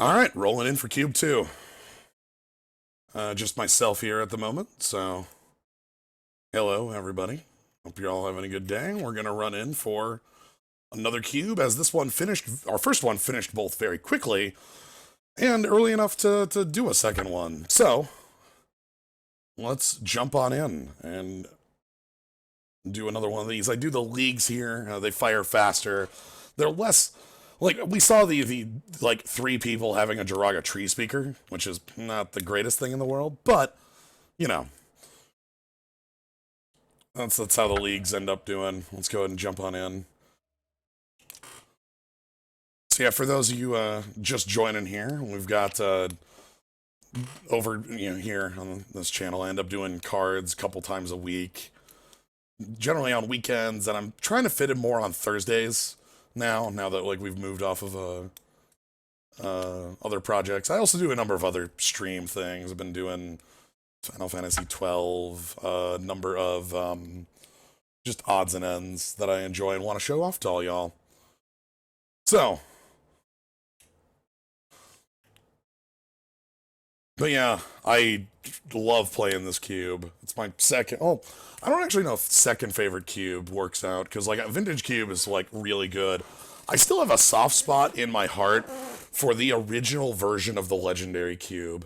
All right, rolling in for Cube 2. Just myself here at the moment, so hello, everybody. Hope you're all having a good day. We're going to run in for another cube, as this one finished, our first one finished both very quickly and early enough to do a second one. So, let's jump on in and do another one of these. I do the leagues here. They fire faster. They're less... Like, we saw the like, three people having a Jiraga tree speaker, which is not the greatest thing in the world, but, you know, that's how the leagues end up doing. Let's go ahead and jump on in. So yeah, for those of you just joining here, we've got over here on this channel, I end up doing cards a couple times a week, generally on weekends, and I'm trying to fit in more on Thursdays now that like we've moved off of other projects. I also do a number of other stream things. I've been doing Final Fantasy 12, a number of just odds and ends that I enjoy and want to show off to all y'all. So, but yeah, I love playing this cube. It's my second. Oh, I don't actually know if second favorite cube works out, because like Vintage Cube is like really good. I still have a soft spot in my heart for the original version of the Legendary Cube.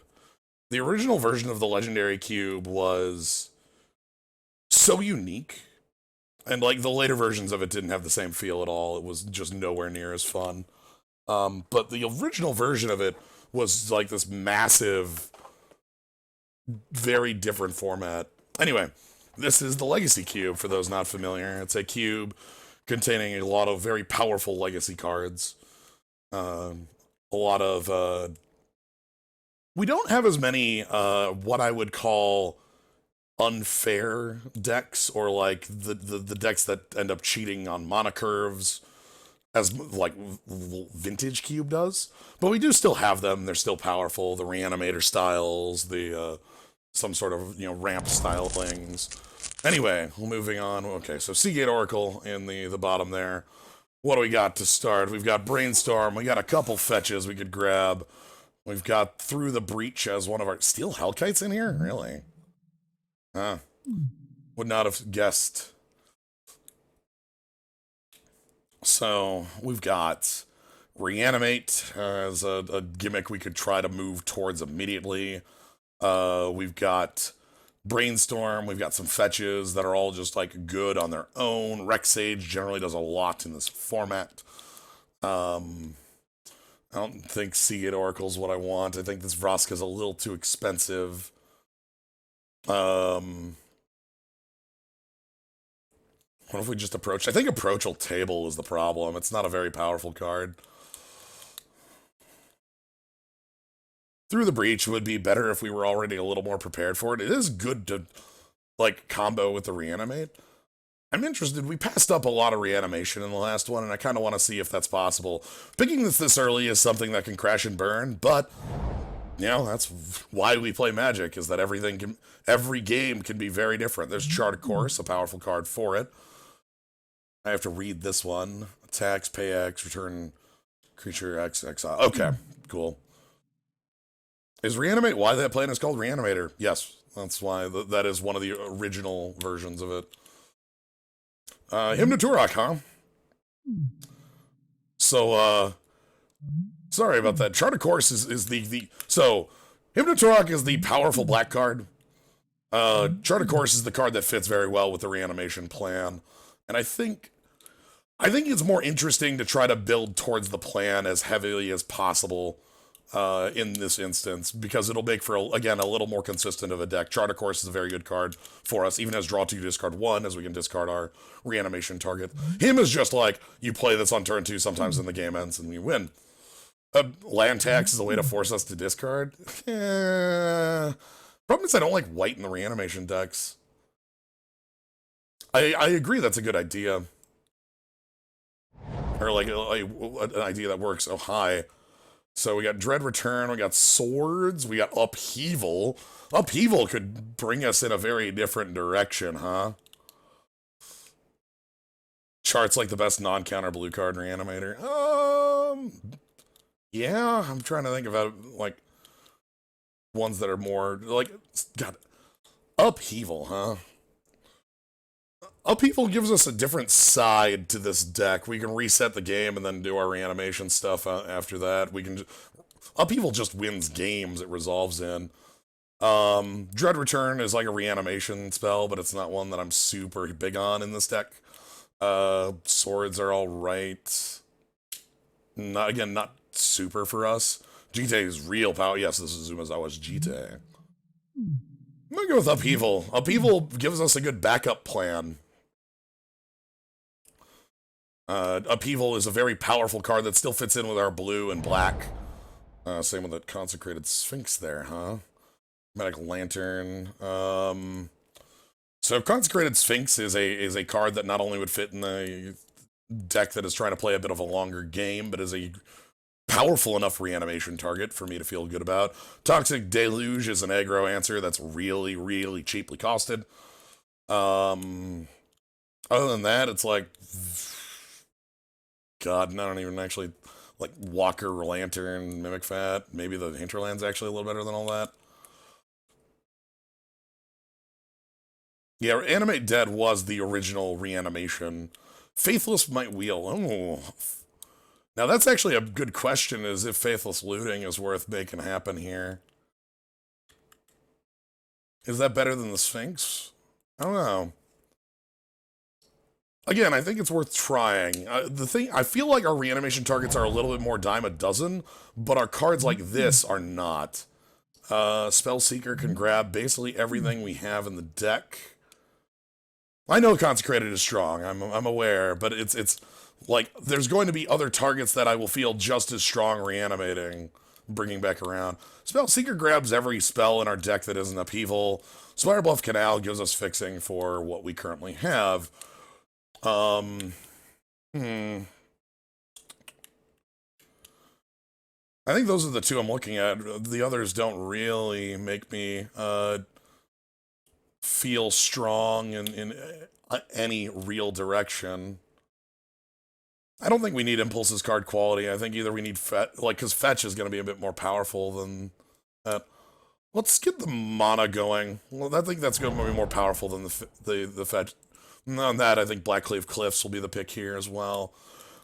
The original version of the Legendary Cube was so unique, and like the later versions of it didn't have the same feel at all. It was just nowhere near as fun. But the original version of it was like this massive, very different format. Anyway, this is the Legacy Cube, for those not familiar. It's a cube containing a lot of very powerful Legacy cards. A lot of... we don't have as many what I would call unfair decks, or like the decks that end up cheating on mana curves, as like Vintage Cube does. But we do still have them. They're still powerful. The Reanimator styles, the some sort of ramp style things. Anyway, moving on. Okay, so Seagate Oracle in the bottom there. What do we got to start? We've got Brainstorm. We got a couple fetches we could grab. We've got Through the Breach as one of our... Steel Hellkites in here? Really? Huh. Would not have guessed. So, we've got Reanimate as a gimmick we could try to move towards immediately. We've got Brainstorm. We've got some fetches that are all just, like, good on their own. Rexage generally does a lot in this format. I don't think Seagate Oracle's what I want. I think this Vraska's a little too expensive. What if we just approach? I think Approach will table is the problem. It's not a very powerful card. Through the Breach would be better if we were already a little more prepared for it. It is good to, like, combo with the Reanimate. I'm interested. We passed up a lot of reanimation in the last one, and I kind of want to see if that's possible. Picking this early is something that can crash and burn, but, that's why we play Magic, is that every game can be very different. There's Chart a Course, a powerful card for it. I have to read this one. Attacks, pay X, return creature X, exile. Okay, cool. Is Reanimate why that plan is called Reanimator? Yes, that's why. That is one of the original versions of it. Hymn to Turok, huh? So, sorry about that. Chart a Course is the... So, Hymn to Turok is the powerful black card. Chart a Course is the card that fits very well with the reanimation plan. And I think it's more interesting to try to build towards the plan as heavily as possible in this instance, because it'll make for, again, a little more consistent of a deck. Chart a Course is a very good card for us, even as draw 2, discard 1, as we can discard our reanimation target. Him is just like, you play this on turn 2 sometimes and the game ends and you win. Land tax is a way to force us to discard? Problem is I don't like white in the reanimation decks. I agree that's a good idea. Or like an idea that works. Oh, hi. So we got Dread Return, we got Swords, we got Upheaval. Upheaval could bring us in a very different direction, huh? Chart's like the best non-counter blue card Reanimator. Yeah, I'm trying to think about, like, ones that are more, like, God, Upheaval, huh? Upheaval gives us a different side to this deck. We can reset the game and then do our reanimation stuff after that. Upheaval just wins games it resolves in. Dread Return is like a reanimation spell, but it's not one that I'm super big on in this deck. Swords are alright. Not super for us. Jite is real power. Yes, this is Umezawa's Jite. I'm gonna go with Upheaval. Upheaval gives us a good backup plan. Upheaval is a very powerful card that still fits in with our blue and black. Same with the Consecrated Sphinx there, huh? Medic Lantern. So Consecrated Sphinx is a card that not only would fit in the deck that is trying to play a bit of a longer game, but is a powerful enough reanimation target for me to feel good about. Toxic Deluge is an aggro answer that's really, really cheaply costed. Other than that, it's like, God, I don't even actually, like, Walker, Lantern, Mimic Fat. Maybe the Hinterland's actually a little better than all that. Yeah, Animate Dead was the original reanimation. Faithless Might Wheel. Oh. Now that's actually a good question, is if Faithless Looting is worth making happen here. Is that better than the Sphinx? I don't know. Again, I think it's worth trying. I feel like our reanimation targets are a little bit more dime a dozen, but our cards like this are not. Spellseeker can grab basically everything we have in the deck. I know Consecrated is strong, I'm aware, but it's like, there's going to be other targets that I will feel just as strong reanimating, bringing back around. Spellseeker grabs every spell in our deck that isn't Upheaval. Spirebluff Canal gives us fixing for what we currently have. I think those are the two I'm looking at. The others don't really make me feel strong in any real direction. I don't think we need Impulse's card quality. I think either we need because Fetch is going to be a bit more powerful than that. Let's get the mana going. Well, I think that's going to be more powerful than the Fetch. On that, I think Blackcleave Cliffs will be the pick here as well.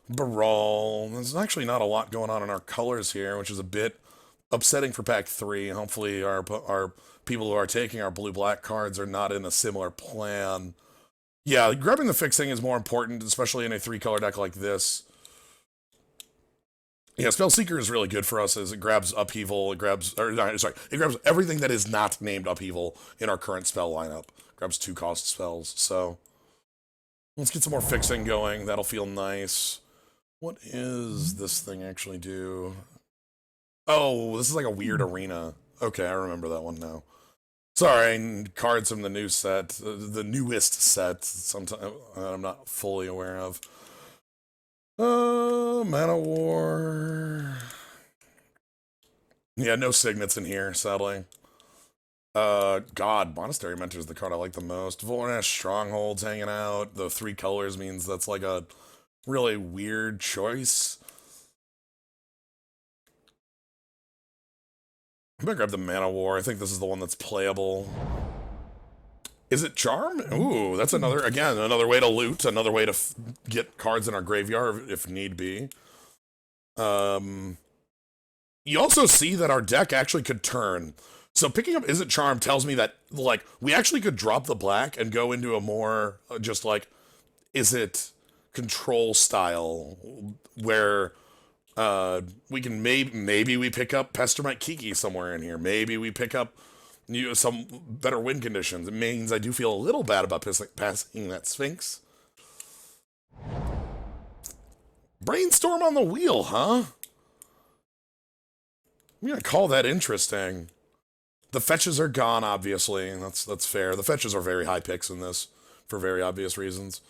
Baral. There's actually not a lot going on in our colors here, which is a bit upsetting for pack 3. Hopefully our people who are taking our blue-black cards are not in a similar plan. Yeah, grabbing the fixing is more important, especially in a 3-color deck like this. Yeah, Spellseeker is really good for us as it grabs Upheaval, it grabs everything that is not named Upheaval in our current spell lineup. Grabs 2-cost spells, so let's get some more fixing going. That'll feel nice. What is this thing actually do? Oh, this is like a weird arena. Okay, I remember that one now. Sorry, cards from the new set, the newest set, sometime I'm not fully aware of. Mana War. Yeah, no signets in here, sadly. God, Monastery Mentor is the card I like the most. Vorash Stronghold's hanging out. The 3 colors means that's like a really weird choice. I'm gonna grab the Mana War. I think this is the one that's playable. Is it Charm? Ooh, that's another way to loot, another way to get cards in our graveyard if need be. You also see that our deck actually could turn. So picking up Is It Charm tells me that, like, we actually could drop the black and go into a more, just like, Is It control style, where we can maybe we pick up Pestermite Kiki somewhere in here. Maybe we pick up some better win conditions. It means I do feel a little bad about passing that Sphinx. Brainstorm on the wheel, huh? I'm gonna call that interesting. The fetches are gone, obviously, and that's fair. The fetches are very high picks in this, for very obvious reasons.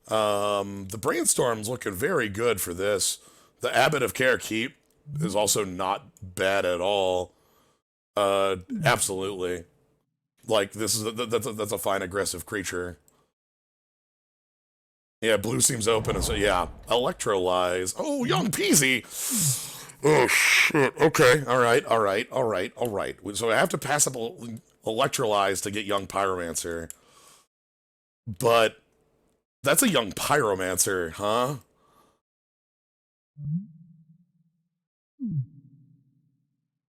The Brainstorm's looking very good for this. The Abbot of Care Keep is also not bad at all. Absolutely. Like, that's a fine aggressive creature. Yeah, blue seems open, and so, yeah. Electrolyze. Oh, Young Peasy! Oh shit. Okay. All right. All right. All right. All right. So I have to pass up Electrolyze to get young Pyromancer, but that's a young Pyromancer, huh?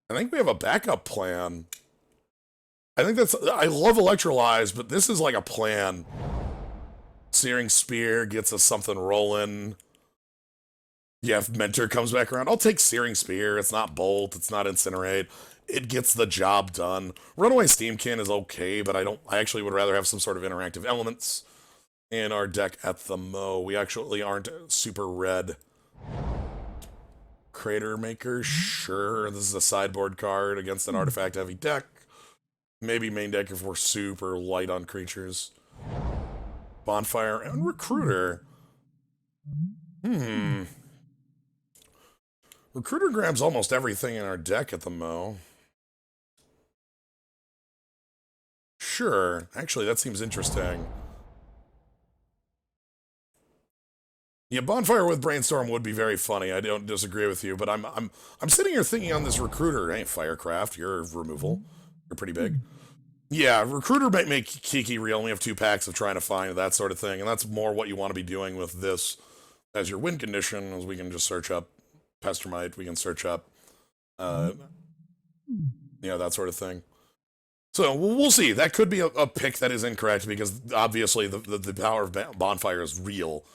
I think we have a backup plan. I think that's. I love Electrolyze, but this is like a plan. Searing Spear gets us something rolling. Yeah, if Mentor comes back around, I'll take Searing Spear. It's not Bolt, it's not Incinerate. It gets the job done. Runaway Steamkin is okay, but I actually would rather have some sort of interactive elements in our deck at the mo. We actually aren't super red. Crater Maker, sure. This is a sideboard card against an artifact heavy deck. Maybe main deck if we're super light on creatures. Bonfire and Recruiter. Recruiter grabs almost everything in our deck at the mo. Sure. Actually, that seems interesting. Yeah, Bonfire with Brainstorm would be very funny. I don't disagree with you, but I'm sitting here thinking on this Recruiter. Hey, Firecraft, you're removal. You're pretty big. Yeah, Recruiter might make Kiki real. We have 2 packs of trying to find that sort of thing, and that's more what you want to be doing with this as your win condition, as we can just search up Pestermite, we can search up, yeah, that sort of thing. So we'll see. That could be a pick that is incorrect because obviously the power of Bonfire is real,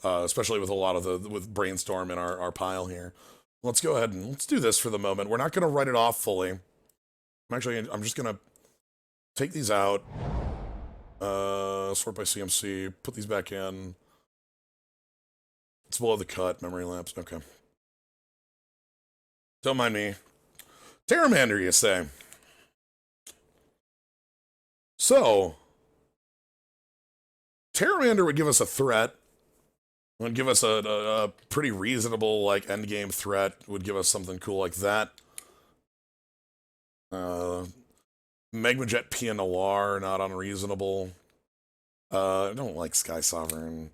especially with a lot of with Brainstorm in our pile here. Let's go ahead and let's do this for the moment. We're not going to write it off fully. I'm just going to take these out, sort by CMC, put these back in. It's below the cut, memory lapse. Okay. Don't mind me. Terramander, you say? So, Terramander would give us a threat. Would give us a pretty reasonable, like, endgame threat. Would give us something cool like that. Magmajet Pia Noir, not unreasonable. I don't like Sky Sovereign.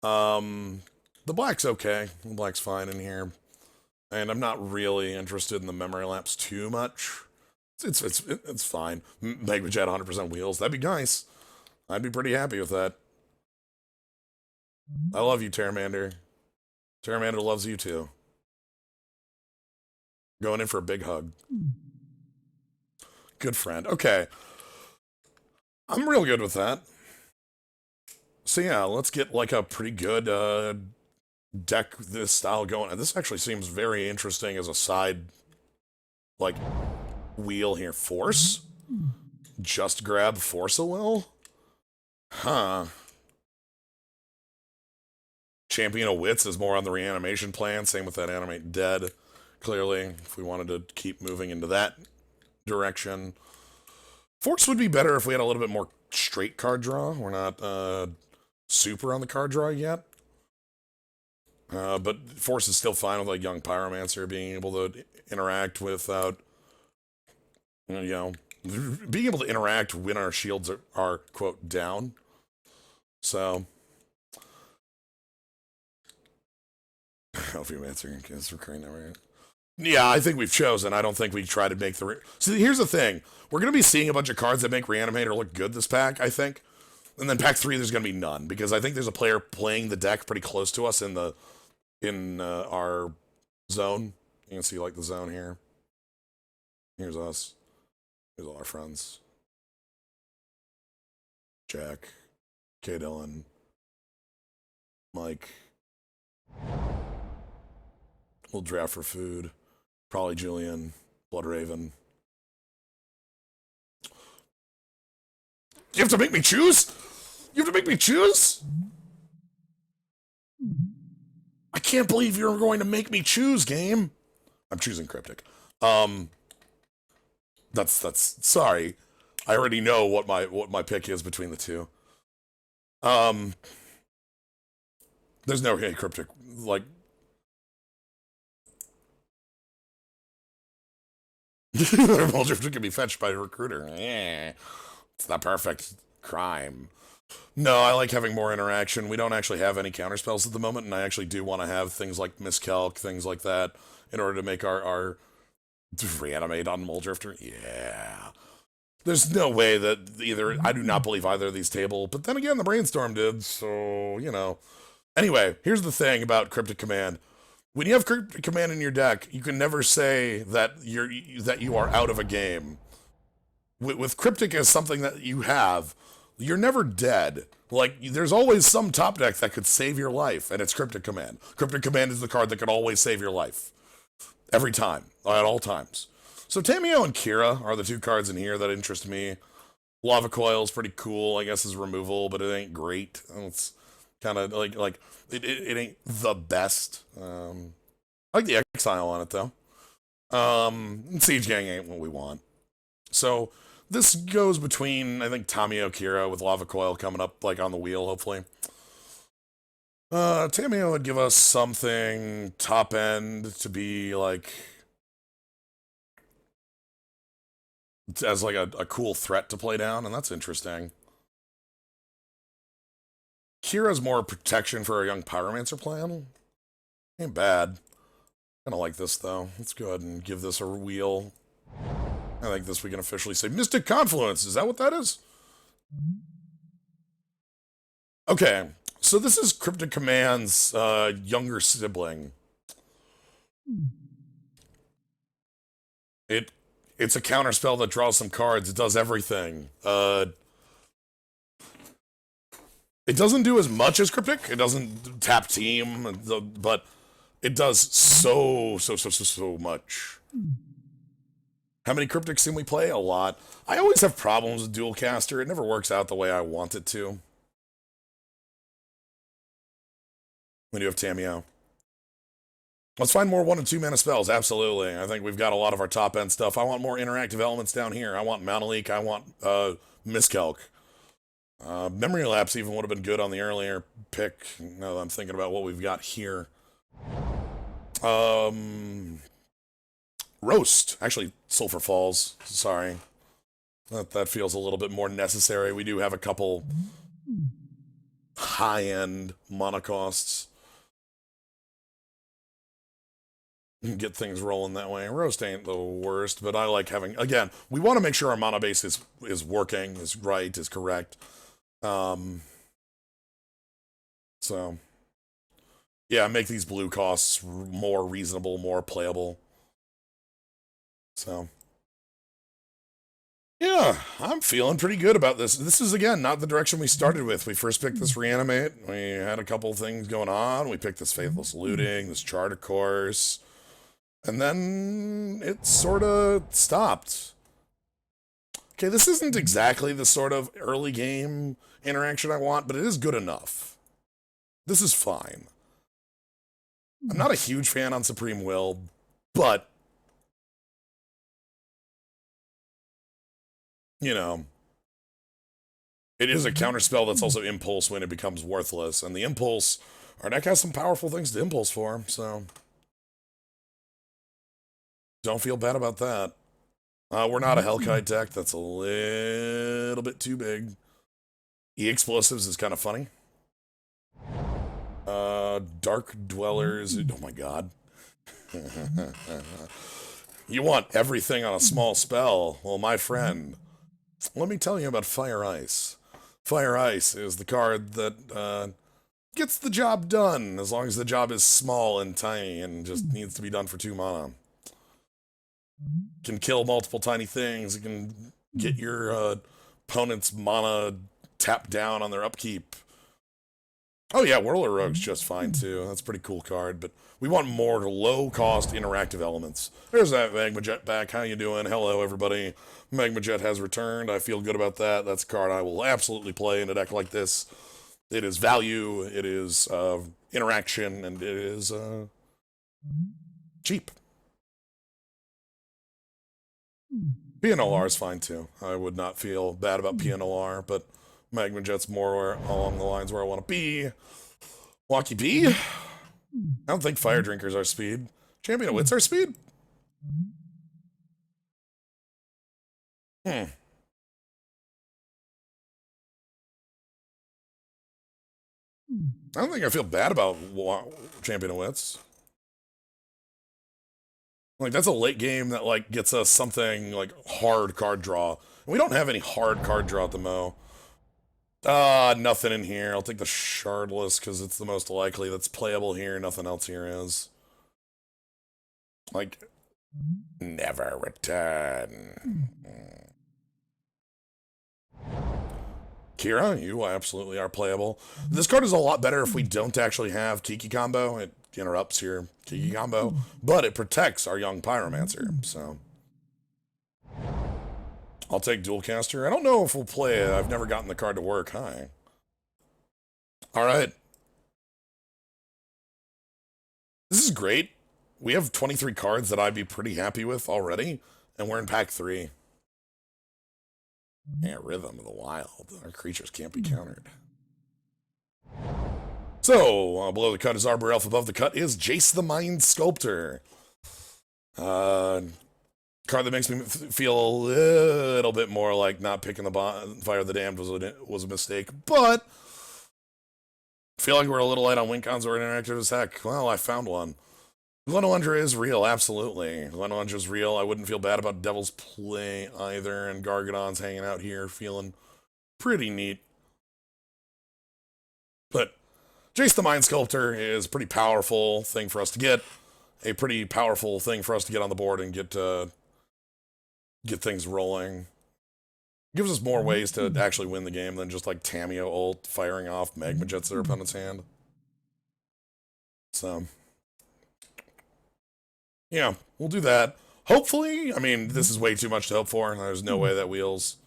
The black's okay. The black's fine in here. And I'm not really interested in the memory lapse too much. It's fine. Magmajet 100% wheels. That'd be nice. I'd be pretty happy with that. I love you, Terramander. Terramander loves you too. Going in for a big hug. Good friend. Okay. I'm real good with that. So yeah, let's get like a pretty good deck this style going. And this actually seems very interesting as a side, like, wheel here. Force? Just grab Force-a-Will? Huh. Champion of Wits is more on the reanimation plan. Same with that Animate Dead. Clearly, if we wanted to keep moving into that direction. Force would be better if we had a little bit more straight card draw. We're not super on the card draw yet. But Force is still fine with like young Pyromancer being able to interact without, you know, being able to interact when our shields are quote, down. So, Elfiomancer is recurring never. Yeah, I think we've chosen. I don't think we try to make the... See, here's the thing. We're going to be seeing a bunch of cards that make Reanimator look good this pack, I think. And then pack 3, there's going to be none. Because I think there's a player playing the deck pretty close to us in our zone. You can see, like, the zone here. Here's us. Here's all our friends. Jack. K. Dillon. Mike. We'll draft for food. Probably Julian. Bloodraven. You have to make me choose? You have to make me choose? I can't believe you're going to make me choose, game. I'm choosing Cryptic. That's sorry. I already know what my pick is between the two. There's no Cryptic, like... Muldraft can be fetched by a recruiter. It's the perfect crime. No, I like having more interaction. We don't actually have any counterspells at the moment, and I actually do want to have things like Miscalc, things like that, in order to make our reanimate on Muldrifter. Yeah. There's no way that either, I do not believe either of these table, but then again, the Brainstorm did, so, you know. Anyway, here's the thing about Cryptic Command. When you have Cryptic Command in your deck, you can never say that you are out of a game. With Cryptic as something that you have, you're never dead. Like, there's always some top deck that could save your life, and it's Cryptic Command. Cryptic Command is the card that could always save your life. Every time. At all times. So Tamiyo and Kira are the two cards in here that interest me. Lava Coil's pretty cool, I guess, is removal, but it ain't great. It's kind of like it ain't the best. I like the Exile on it, though. Siege Gang ain't what we want. So this goes between, I think, Tamiyo Kira with Lava Coil coming up, like, on the wheel, hopefully. Tamiyo would give us something top end to be, like, as, like, a cool threat to play down, and that's interesting. Kira's more protection for a young Pyromancer plan. Ain't bad. Kinda like this, though. Let's go ahead and give this a wheel. I think this we can officially say Mystic Confluence. Is that what that is? Okay, so this is Cryptic Command's younger sibling. It's a counterspell that draws some cards. It does everything. It doesn't do as much as Cryptic. It doesn't tap team, but it does so much. How many Cryptics can we play? A lot. I always have problems with Dual Caster. It never works out the way I want it to. When you have Tamiyo. Let's find more 1 and 2 mana spells. Absolutely. I think we've got a lot of our top end stuff. I want more interactive elements down here. I want Mana Leak. I want Miscalc. Memory Lapse even would have been good on the earlier pick. Now that I'm thinking about what we've got here. Roast. Actually, Sulphur Falls. Sorry. That feels a little bit more necessary. We do have a couple high-end mana costs. Get things rolling that way. Roast ain't the worst, but I like having... Again, we want to make sure our mana base is working, is right, is correct. So... Yeah, make these blue costs more reasonable, more playable. So... Yeah, I'm feeling pretty good about this. This is, again, not the direction we started with. We first picked this Reanimate. We had a couple things going on. We picked this Faithless Looting, this Charter Course. And then it sort of stopped. Okay, this isn't exactly the sort of early game interaction I want, but it is good enough. This is fine. I'm not a huge fan on Supreme Will, but... You know, it is a counterspell that's also Impulse when it becomes worthless, and the Impulse, our deck has some powerful things to Impulse for, so don't feel bad about that. We're not a Hellkite deck, that's a little bit too big. E-Explosives is kind of funny. Dark Dwellers, oh my god. You want everything on a small spell. Well, my friend... Let me tell you about Fire Ice. Fire Ice is the card that gets the job done, as long as the job is small and tiny and just needs to be done for 2 mana. Can kill multiple tiny things. It can get your opponent's mana tapped down on their upkeep. Oh yeah, Whirler Rogue's just fine too. That's a pretty cool card, but we want more low-cost interactive elements. There's that Magma Jet back. How you doing? Hello, everybody. Magma Jet has returned. I feel good about that. That's a card I will absolutely play in a deck like this. It is value, it is interaction, and it is cheap. PNLR is fine too. I would not feel bad about PNLR, but Magma Jet's more along the lines where I want to be. Walkie B? I don't think Fire Drinkers are speed. Champion of Wits are speed? I don't think I feel bad about Champion of Wits. Like that's a late game that like gets us something like hard card draw. We don't have any hard card draw at the mo. Nothing in here. I'll take the Shardless because it's the most likely that's playable here. Nothing else here is. Like, never return. Kira, you absolutely are playable. This card is a lot better if we don't actually have Kiki combo. It interrupts your Kiki combo, but it protects our young Pyromancer, so. I'll take Dualcaster. I don't know if we'll play it. I've never gotten the card to work. Hi. All right. This is great. We have 23 cards that I'd be pretty happy with already, and we're in pack 3. Yeah, Rhythm of the Wild. Our creatures can't be countered. So, below the cut is Arbor Elf. Above the cut is Jace the Mind Sculptor. Card that makes me feel a little bit more like not picking the Fire of the Damned was a mistake, but I feel like we're a little light on win cons or interactive as heck. Well, I found one. Glenoandra is real, absolutely. Glenoandra's real. I wouldn't feel bad about Devil's Play either, and Gargadon's hanging out here feeling pretty neat. But Jace the Mind Sculptor is a pretty powerful thing for us to get. A pretty powerful thing for us to get on the board and get things rolling. Gives us more ways to actually win the game than just like Tamiyo ult firing off Magma Jets their opponent's hand. So, yeah, we'll do that. Hopefully, I mean, this is way too much to hope for. There's no way that wheels.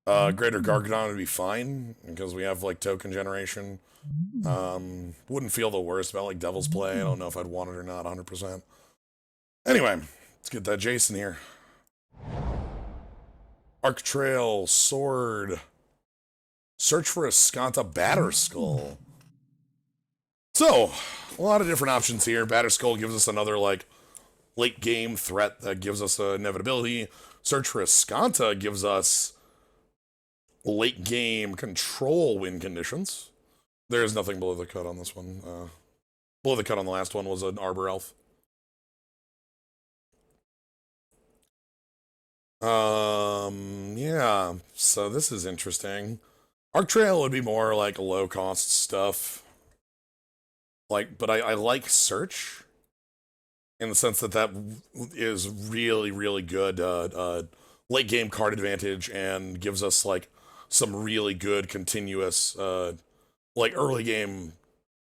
Greater Gargadon would be fine because we have like token generation. Wouldn't feel the worst about like Devil's Play. I don't know if I'd want it or not 100%. Anyway, let's get that Jason here. Arc Trail, Sword. Search for a Skanta Batterskull. So, a lot of different options here. Batterskull gives us another like late game threat that gives us inevitability. Search for a Skanta gives us late game control win conditions. There is nothing below the cut on this one. Below the cut on the last one was an Arbor Elf. Yeah, so this is interesting. Arc Trail would be more like low cost stuff. Like, but I like Search in the sense that that is really, really good late game card advantage and gives us like some really good continuous like early game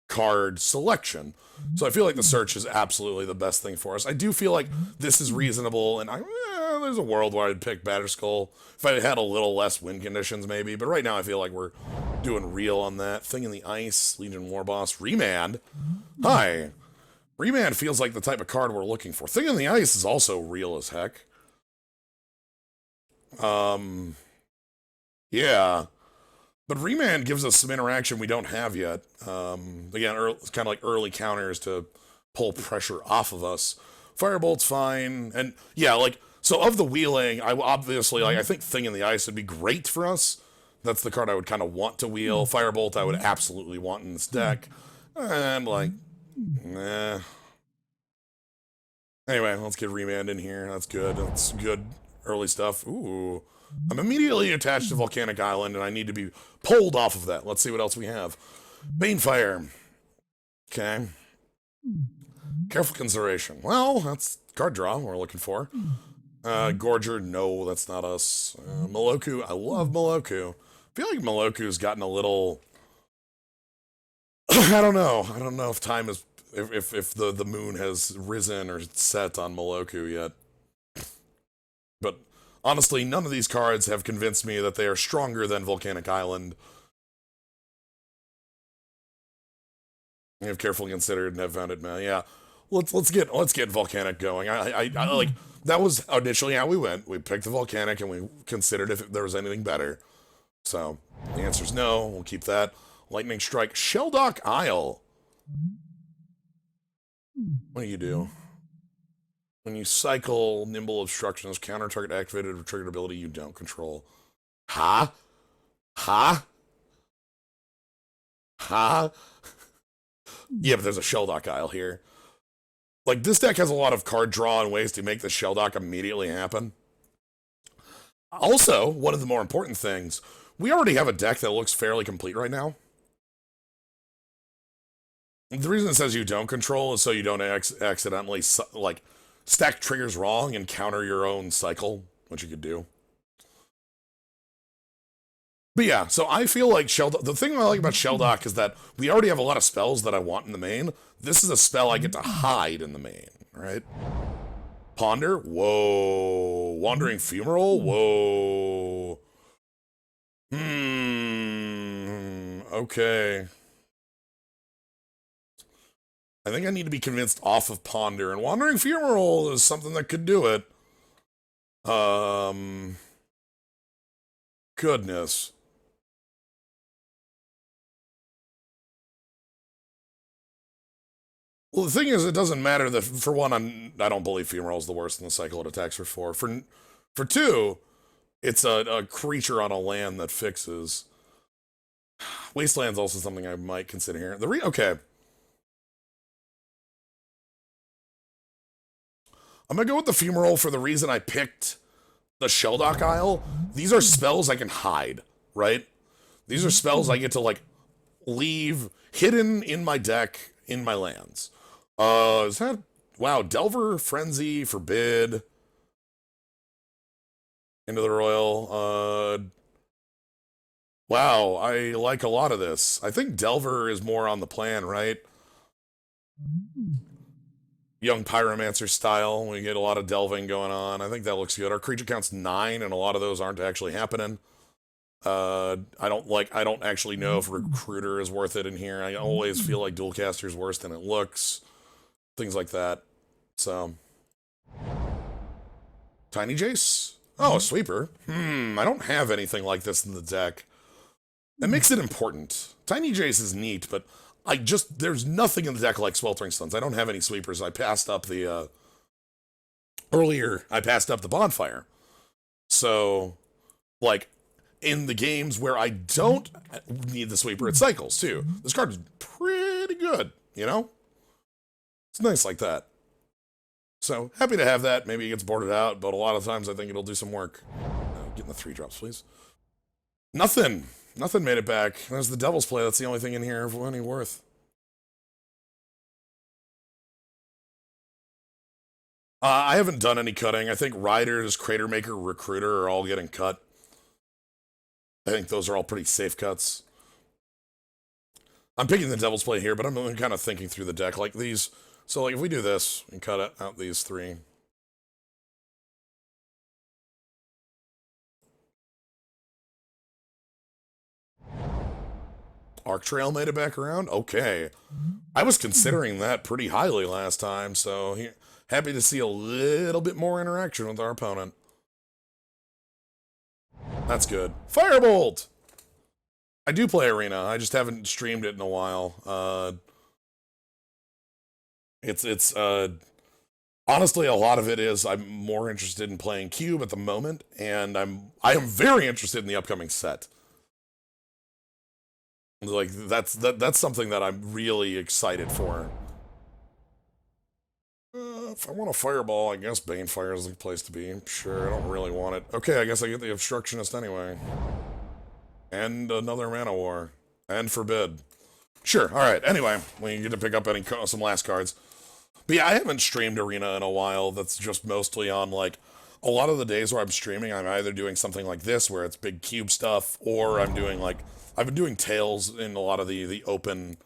card selection. So I feel like the Search is absolutely the best thing for us. I do feel like this is reasonable, and there's a world where I'd pick Batterskull if I had a little less win conditions maybe, but right now I feel like we're doing real on that. Thing in the Ice, Legion Warboss, Remand. Hi. Remand feels like the type of card we're looking for. Thing in the Ice is also real as heck. Yeah. But Remand gives us some interaction we don't have yet. Again, it's kind of like early counters to pull pressure off of us. Firebolt's fine. And yeah, like, so of the wheeling, I obviously, like, I think Thing in the Ice would be great for us. That's the card I would kind of want to wheel. Firebolt I would absolutely want in this deck. And, like, nah. Anyway, let's get Remand in here. That's good. That's good early stuff. Ooh. I'm immediately attached to Volcanic Island, and I need to be pulled off of that. Let's see what else we have. Banefire. Okay. Careful Consideration. Well, that's card draw we're looking for. Gorger, no, that's not us. Moloku, I love Moloku. I feel like Moloku's gotten a little... I don't know. I don't know if time is... If the moon has risen or set on Moloku yet. But honestly, none of these cards have convinced me that they are stronger than Volcanic Island. I have carefully considered and have found it, man. Yeah, let's get Volcanic going. I like that was initially how we went. We picked the Volcanic and we considered if there was anything better. So the answer is no. We'll keep that. Lightning Strike, Sheldock Isle. What do? When you cycle Nimble Obstructions, counter target activated or triggered ability you don't control. Ha? Ha? Ha? Yeah, but there's a Sheldock Isle here. Like, this deck has a lot of card draw and ways to make the Shelldock immediately happen. Also, one of the more important things, we already have a deck that looks fairly complete right now. The reason it says you don't control is so you don't accidentally, like, stack triggers wrong and counter your own cycle, which you could do. But yeah, so I feel like the thing I like about Shelldock is that we already have a lot of spells that I want in the main. This is a spell I get to hide in the main, right? Ponder? Whoa. Wandering Fumarole? Whoa. Okay. I think I need to be convinced off of Ponder, and Wandering Fumarole is something that could do it. Goodness. Well, the thing is, it doesn't matter that, for one, I don't believe Fumarole is the worst in the cycle it attacks for 4. For 2, it's a creature on a land that fixes. Wasteland's also something I might consider here. Okay. I'm gonna go with the Fumarole for the reason I picked the Shelldock Isle. These are spells I can hide, right? These are spells I get to, like, leave hidden in my deck, in my lands. Is that... Wow, Delver, Frenzy, Forbid. Into the Royal. Wow, I like a lot of this. I think Delver is more on the plan, right? Young Pyromancer style. We get a lot of delving going on. I think that looks good. Our creature count's 9, and a lot of those aren't actually happening. I don't actually know if Recruiter is worth it in here. I always feel like Dualcaster is worse than it looks. Things like that. So. Tiny Jace? Oh, a sweeper. I don't have anything like this in the deck. That makes it important. Tiny Jace is neat, but there's nothing in the deck like Sweltering Suns. I don't have any sweepers. I passed up the, earlier, I passed up the Bonfire. So, like, in the games where I don't need the sweeper, it cycles, too. This card is pretty good, you know? It's nice like that. So, happy to have that. Maybe it gets boarded out, but a lot of times I think it'll do some work. Get in the 3 drops, please. Nothing. Nothing made it back. There's the Devil's Play. That's the only thing in here of any worth. I haven't done any cutting. I think Riders, Crater Maker, Recruiter are all getting cut. I think those are all pretty safe cuts. I'm picking the Devil's Play here, but I'm kind of thinking through the deck. Like these... So, like, if we do this and cut out these 3... Arc Trail made it back around? Okay. I was considering that pretty highly last time, so happy to see a little bit more interaction with our opponent. That's good. Firebolt! I do play Arena, I just haven't streamed it in a while. Honestly, a lot of it is I'm more interested in playing Cube at the moment, and I am very interested in the upcoming set. Like, that's something that I'm really excited for. If I want a Fireball, I guess Banefire is the place to be. Sure, I don't really want it. Okay, I guess I get the Obstructionist anyway. And another Mana War. And Forbid. Sure, alright, anyway, we get to pick up some last cards. But yeah, I haven't streamed Arena in a while. That's just mostly on, like, a lot of the days where I'm streaming, I'm either doing something like this, where it's big cube stuff, or I'm doing, like, I've been doing Tales in a lot of the open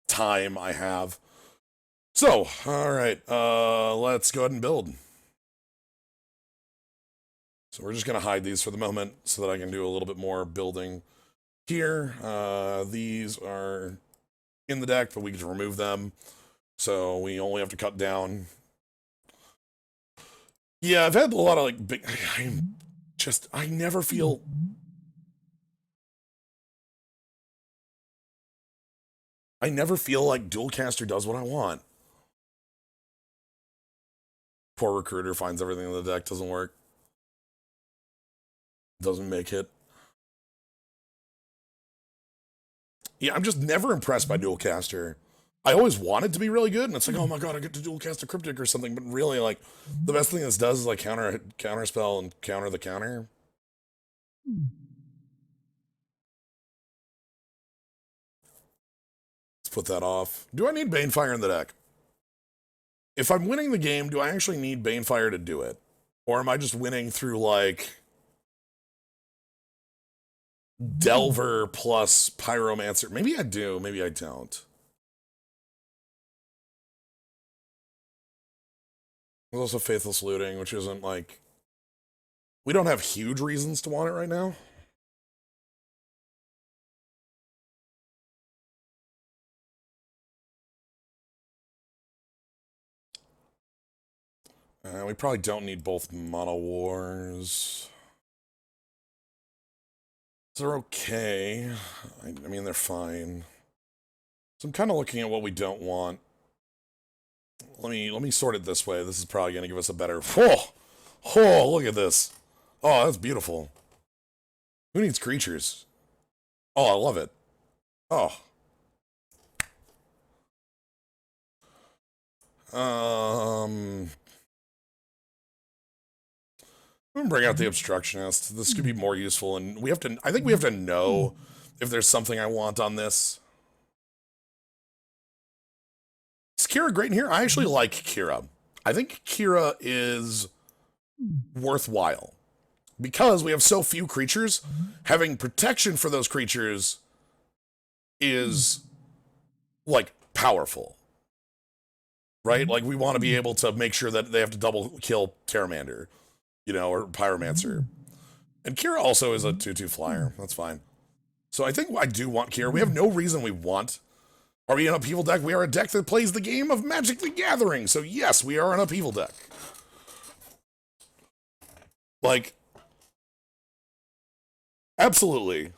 time I have. So, alright, let's go ahead and build. So we're just going to hide these for the moment, so that I can do a little bit more building here. These are in the deck, but we can remove them. So we only have to cut down. Yeah, I've had a lot of, like, big... I never feel... I never feel like Dualcaster does what I want. Poor Recruiter finds everything in the deck, doesn't work. Doesn't make it. Yeah, I'm just never impressed by Dualcaster. I always wanted to be really good, and it's like, oh my god, I get to dual cast a Cryptic or something, but really, like, the best thing this does is, like, counter spell and counter the counter. Let's put that off. Do I need Banefire in the deck? If I'm winning the game, do I actually need Banefire to do it? Or am I just winning through, like, Delver plus Pyromancer? Maybe I do, maybe I don't. There's also Faithless Looting, which isn't, like... We don't have huge reasons to want it right now. We probably don't need both Mono Wars. They're okay. I mean, they're fine. So I'm kind of looking at what we don't want. Let me sort it this way. This is probably going to give us a better... Oh, look at this. Oh, that's beautiful. Who needs creatures? Oh, I love it. Oh. I'm gonna bring out the Obstructionist. This could be more useful, and we have to... I think we have to know if there's something I want on this. Is Kira great in here? I actually like Kira. I think Kira is worthwhile. Because we have so few creatures, having protection for those creatures is, like, powerful. Right? Like, we want to be able to make sure that they have to double kill Terramander, you know, or Pyromancer. And Kira also is a 2/2 flyer. That's fine. So I think I do want Kira. We have no reason we want. Are we an upheaval deck? We are a deck that plays the game of Magic the Gathering. So yes, we are an upheaval deck. Like, absolutely.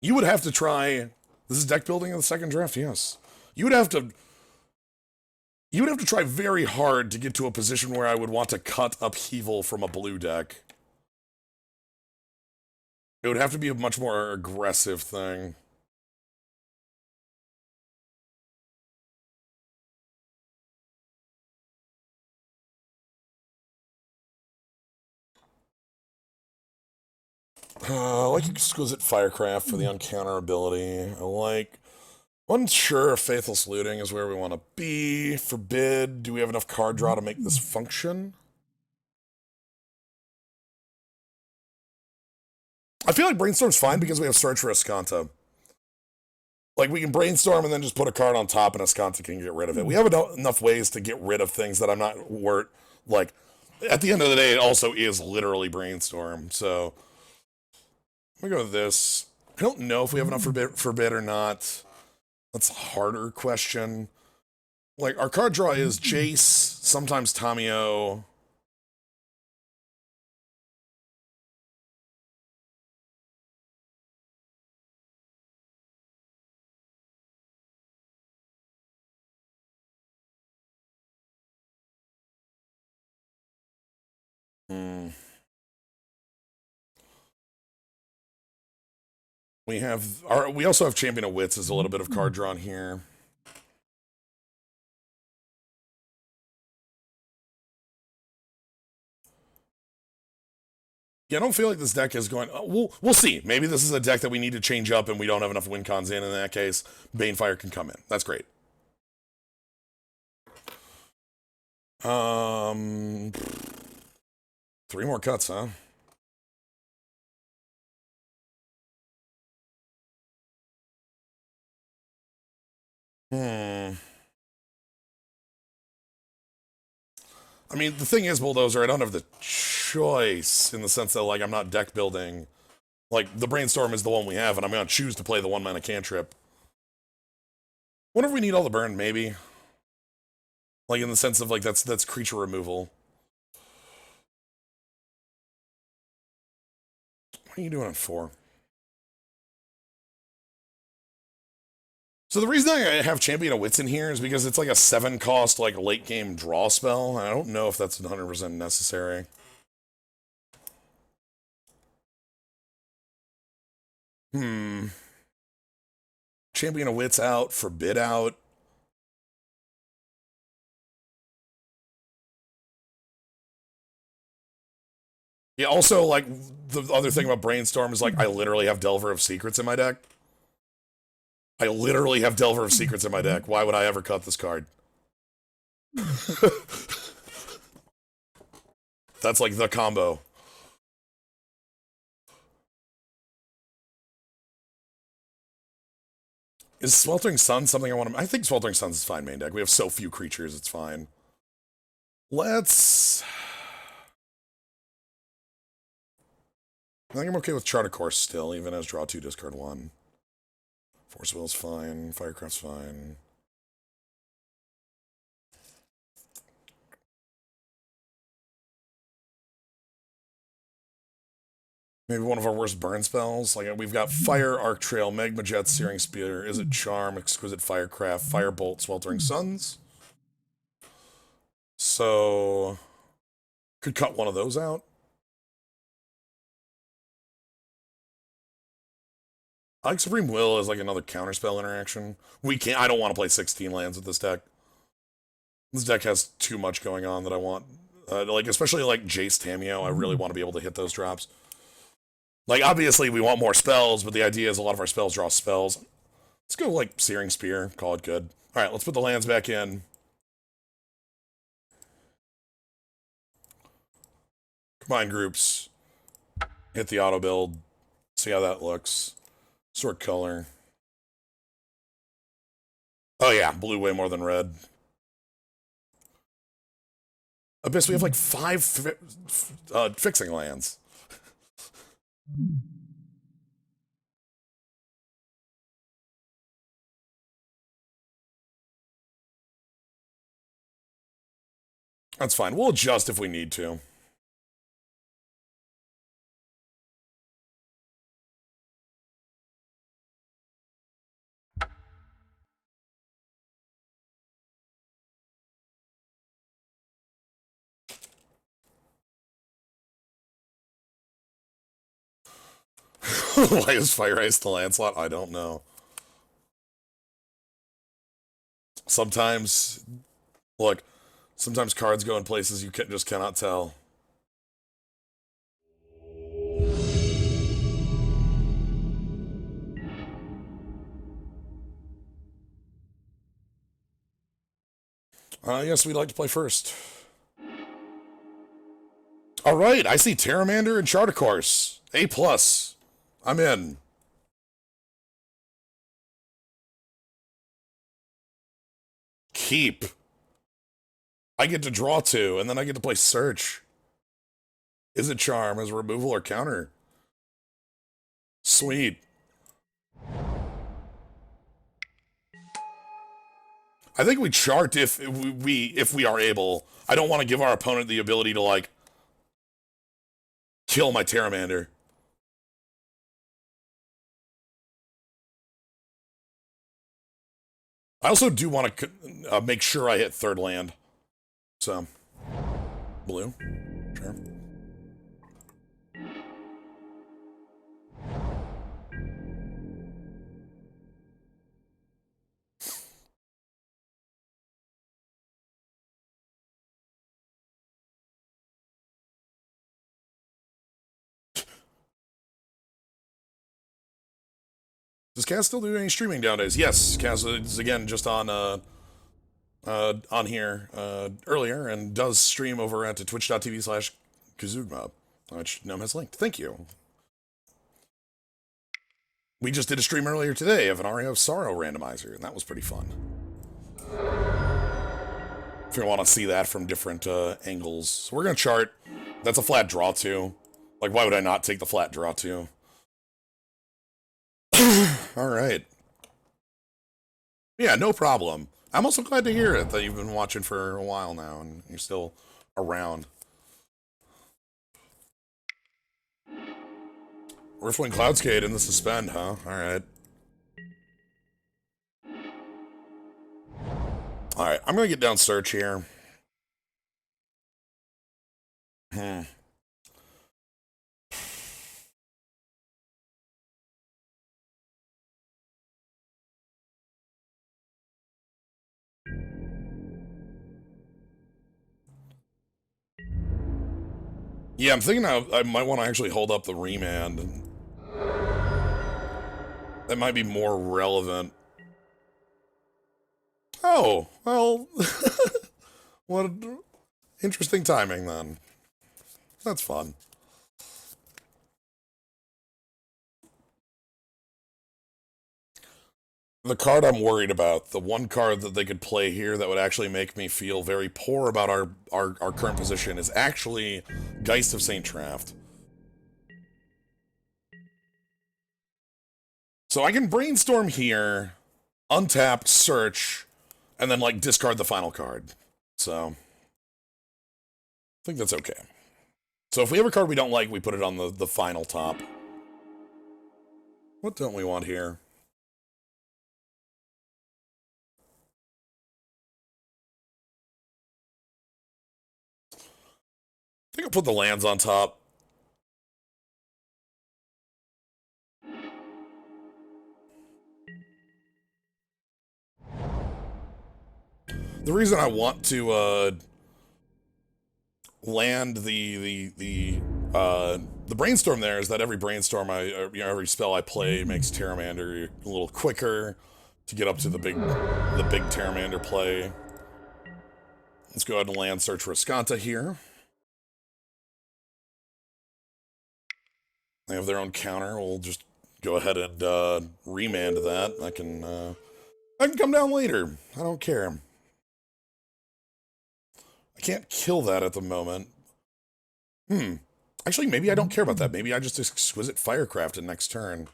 You would have to try... This is deck building in the second draft, yes. You would have to try very hard to get to a position where I would want to cut upheaval from a blue deck. It would have to be a much more aggressive thing. I like Exquisite Firecraft for the uncounterability. I like... Unsure if Faithless Looting is where we want to be. Forbid. Do we have enough card draw to make this function? I feel like Brainstorm's fine because we have Search for Escanta. Like, we can Brainstorm and then just put a card on top and Escanta can get rid of it. We have enough ways to get rid of things that I'm not worth... Like, at the end of the day, it also is literally Brainstorm, so... I'm gonna go with this. I don't know if we have enough forbid or not. That's a harder question. Like, our card draw is Jace, sometimes Tamiyo. We also have Champion of Wits as a little bit of card drawn here. Yeah, I don't feel like this deck is going... We'll see. Maybe this is a deck that we need to change up and we don't have enough win cons in that case. Banefire can come in. That's great. 3 more cuts, huh? I mean, the thing is, Bulldozer, I don't have the choice in the sense that, like, I'm not deck building. Like, the Brainstorm is the one we have, and I'm going to choose to play the 1-mana cantrip. Wonder if we need all the burn, maybe. Like, in the sense of, like, that's creature removal. What are you doing on 4? So the reason I have Champion of Wits in here is because it's like a 7-cost, like, late-game draw spell. I don't know if that's 100% necessary. Champion of Wits out, Forbid out. Yeah, also, like, the other thing about Brainstorm is, like, I literally have Delver of Secrets in my deck. I literally have Delver of Secrets in my deck. Why would I ever cut this card? That's, like, the combo. Is Sweltering Sun something I want to... I think Sweltering Sun's is fine main deck. We have so few creatures, it's fine. Let's... I think I'm okay with Chart a Course still, even as draw 2, discard 1. Force Will's fine, Firecraft's fine. Maybe one of our worst burn spells. Like, we've got Fire, Arc Trail, Magma Jet, Searing Spear, Izzet Charm, Exquisite Firecraft, Firebolt, Sweltering Suns. So... could cut one of those out. I like Supreme Will as like another counterspell interaction. I don't want to play 16 lands with this deck. This deck has too much going on that I want. Like, especially like Jace Tameo, I really want to be able to hit those drops. Like, obviously we want more spells, but the idea is a lot of our spells draw spells. Let's go like Searing Spear, call it good. Alright, let's put the lands back in. Combine groups. Hit the auto build. See how that looks. Sort color. Oh yeah, blue way more than red. Abyss, we have like 5 fixing lands. That's fine. We'll adjust if we need to. Why is Fire Ice the Lancelot? I don't know. Sometimes, look, sometimes cards go in places you just cannot tell. Yes, we'd like to play first. All right, I see Pteramander and Chart a Course. A+. I'm in. Keep. I get to draw 2, and then I get to play Search. Izzet Charm as removal or counter? Sweet. I think we chart if we are able. I don't want to give our opponent the ability to, like, kill my Pteramander. I also do want to make sure I hit third land. So, blue. Sure. Does Kaz still do any streaming nowadays? Yes, Kaz is again just on here earlier and does stream over at twitch.tv/Kazugmob, which Gnome has linked. Thank you. We just did a stream earlier today of an Aria of Sorrow randomizer, and that was pretty fun. If you want to see that from different angles. So we're going to chart. That's a flat draw 2. Like, why would I not take the flat draw 2? All right. Yeah, no problem. I'm also glad to hear it, that you've been watching for a while now, and you're still around. Riftwing Cloudscape in the suspend, huh? Alright. Alright, I'm gonna get down Search here. Yeah, I'm thinking I might want to actually hold up the remand. That might be more relevant. Oh, well, what interesting timing then. That's fun. The card I'm worried about, the one card that they could play here that would actually make me feel very poor about our current position is actually Geist of St. Traft. So I can brainstorm here, untap, search, and then like discard the final card. So I think that's okay. So if we have a card we don't like, we put it on the final top. What don't we want here? I think I'll put the lands on top. The reason I want to land the brainstorm there is that every brainstorm every spell I play makes Pteramander a little quicker to get up to the big Pteramander play. Let's go ahead and land search for Escanta here. They have their own counter. We'll just go ahead and remand that. I can come down later. I don't care. I can't kill that at the moment. Actually, maybe I don't care about that. Maybe I just Exquisite Firecraft it next turn.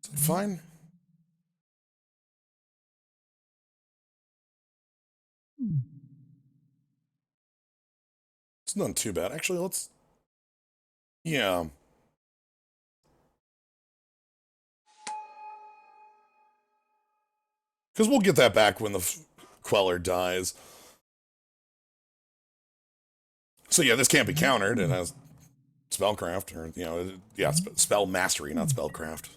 Is that fine? It's not too bad. Actually, let's... Yeah. Because we'll get that back when the Queller dies. So yeah, this can't be countered. It has Spellcraft, or, yeah, Spell Mastery, not Spellcraft.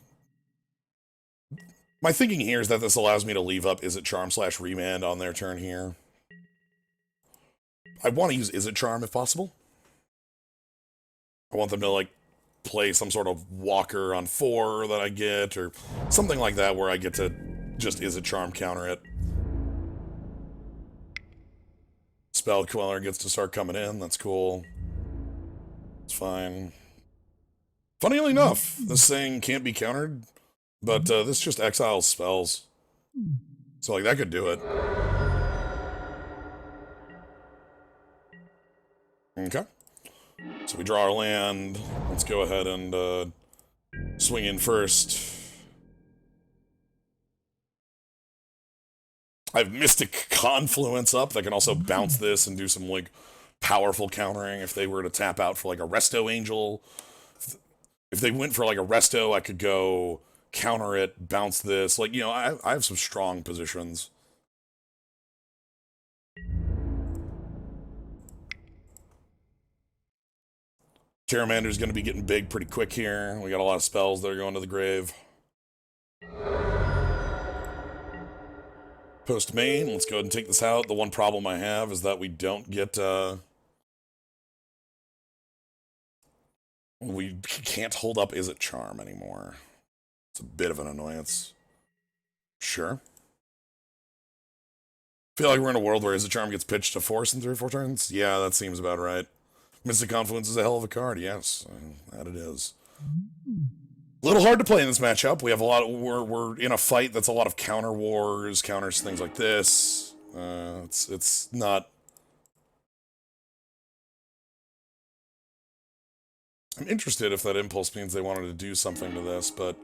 My thinking here is that this allows me to leave up Izzet Charm / Remand on their turn here. I want to use Izzet Charm if possible. I want them to, like, play some sort of walker on 4 that I get, or something like that where I get to just Izzet Charm counter it. Spell Queller gets to start coming in, that's cool. It's fine. Funnily enough, this thing can't be countered, but this just exiles spells. So, like, that could do it. Okay. So we draw our land. Let's go ahead and swing in first. I have Mystic Confluence up that can also bounce this and do some, like, powerful countering if they were to tap out for, like, a Resto Angel. If they went for, like, a Resto, I could go counter it, bounce this. Like, I have some strong positions. Pteramander's going to be getting big pretty quick here. We got a lot of spells that are going to the grave. Post main, let's go ahead and take this out. The one problem I have is that we don't get, we can't hold up Izzet Charm anymore. It's a bit of an annoyance. Sure. Feel like we're in a world where Izzet Charm gets pitched to force in 3 or 4 turns? Yeah, that seems about right. Mystic Confluence is a hell of a card, yes. That it is. A little hard to play in this matchup. We have a lot of, we're in a fight that's a lot of counter wars, counters, things like this. It's not... I'm interested if that impulse means they wanted to do something to this, but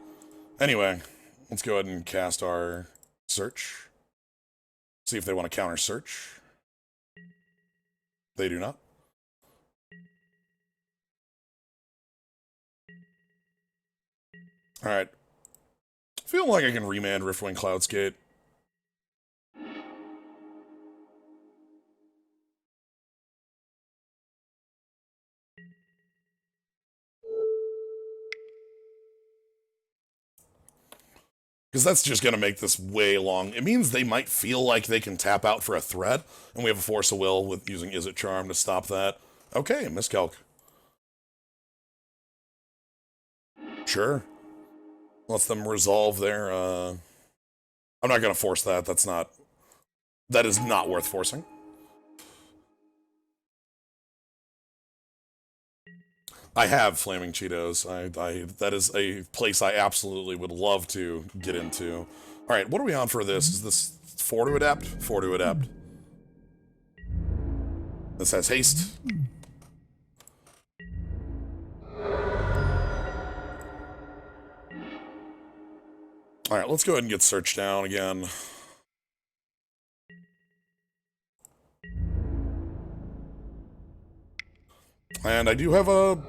anyway, let's go ahead and cast our search. See if they want to counter search. They do not. Alright. Feel like I can remand Riftwing Cloudskate. Because that's just going to make this way long. It means they might feel like they can tap out for a threat, and we have a Force of Will with using Izzet Charm to stop that. Okay, miscalc. Sure. Let them resolve their, I'm not gonna force that. That is not worth forcing. I have Flaming Cheetos. That is a place I absolutely would love to get into. Alright, what are we on for this? Is this 4 to adapt? 4 to adapt. This has haste. Alright, let's go ahead and get searched down again. And I do have a...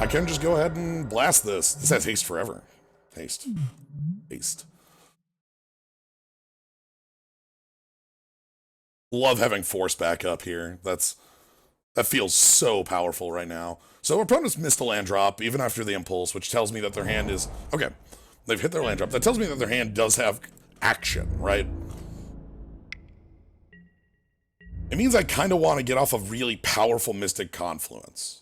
I can just go ahead and blast this. This has haste forever. Haste. Haste. Love having force back up here. That feels so powerful right now. So our opponents missed a land drop, even after the impulse, which tells me that their hand is... Okay, they've hit their land drop. That tells me that their hand does have action, right? It means I kind of want to get off a really powerful Mystic Confluence.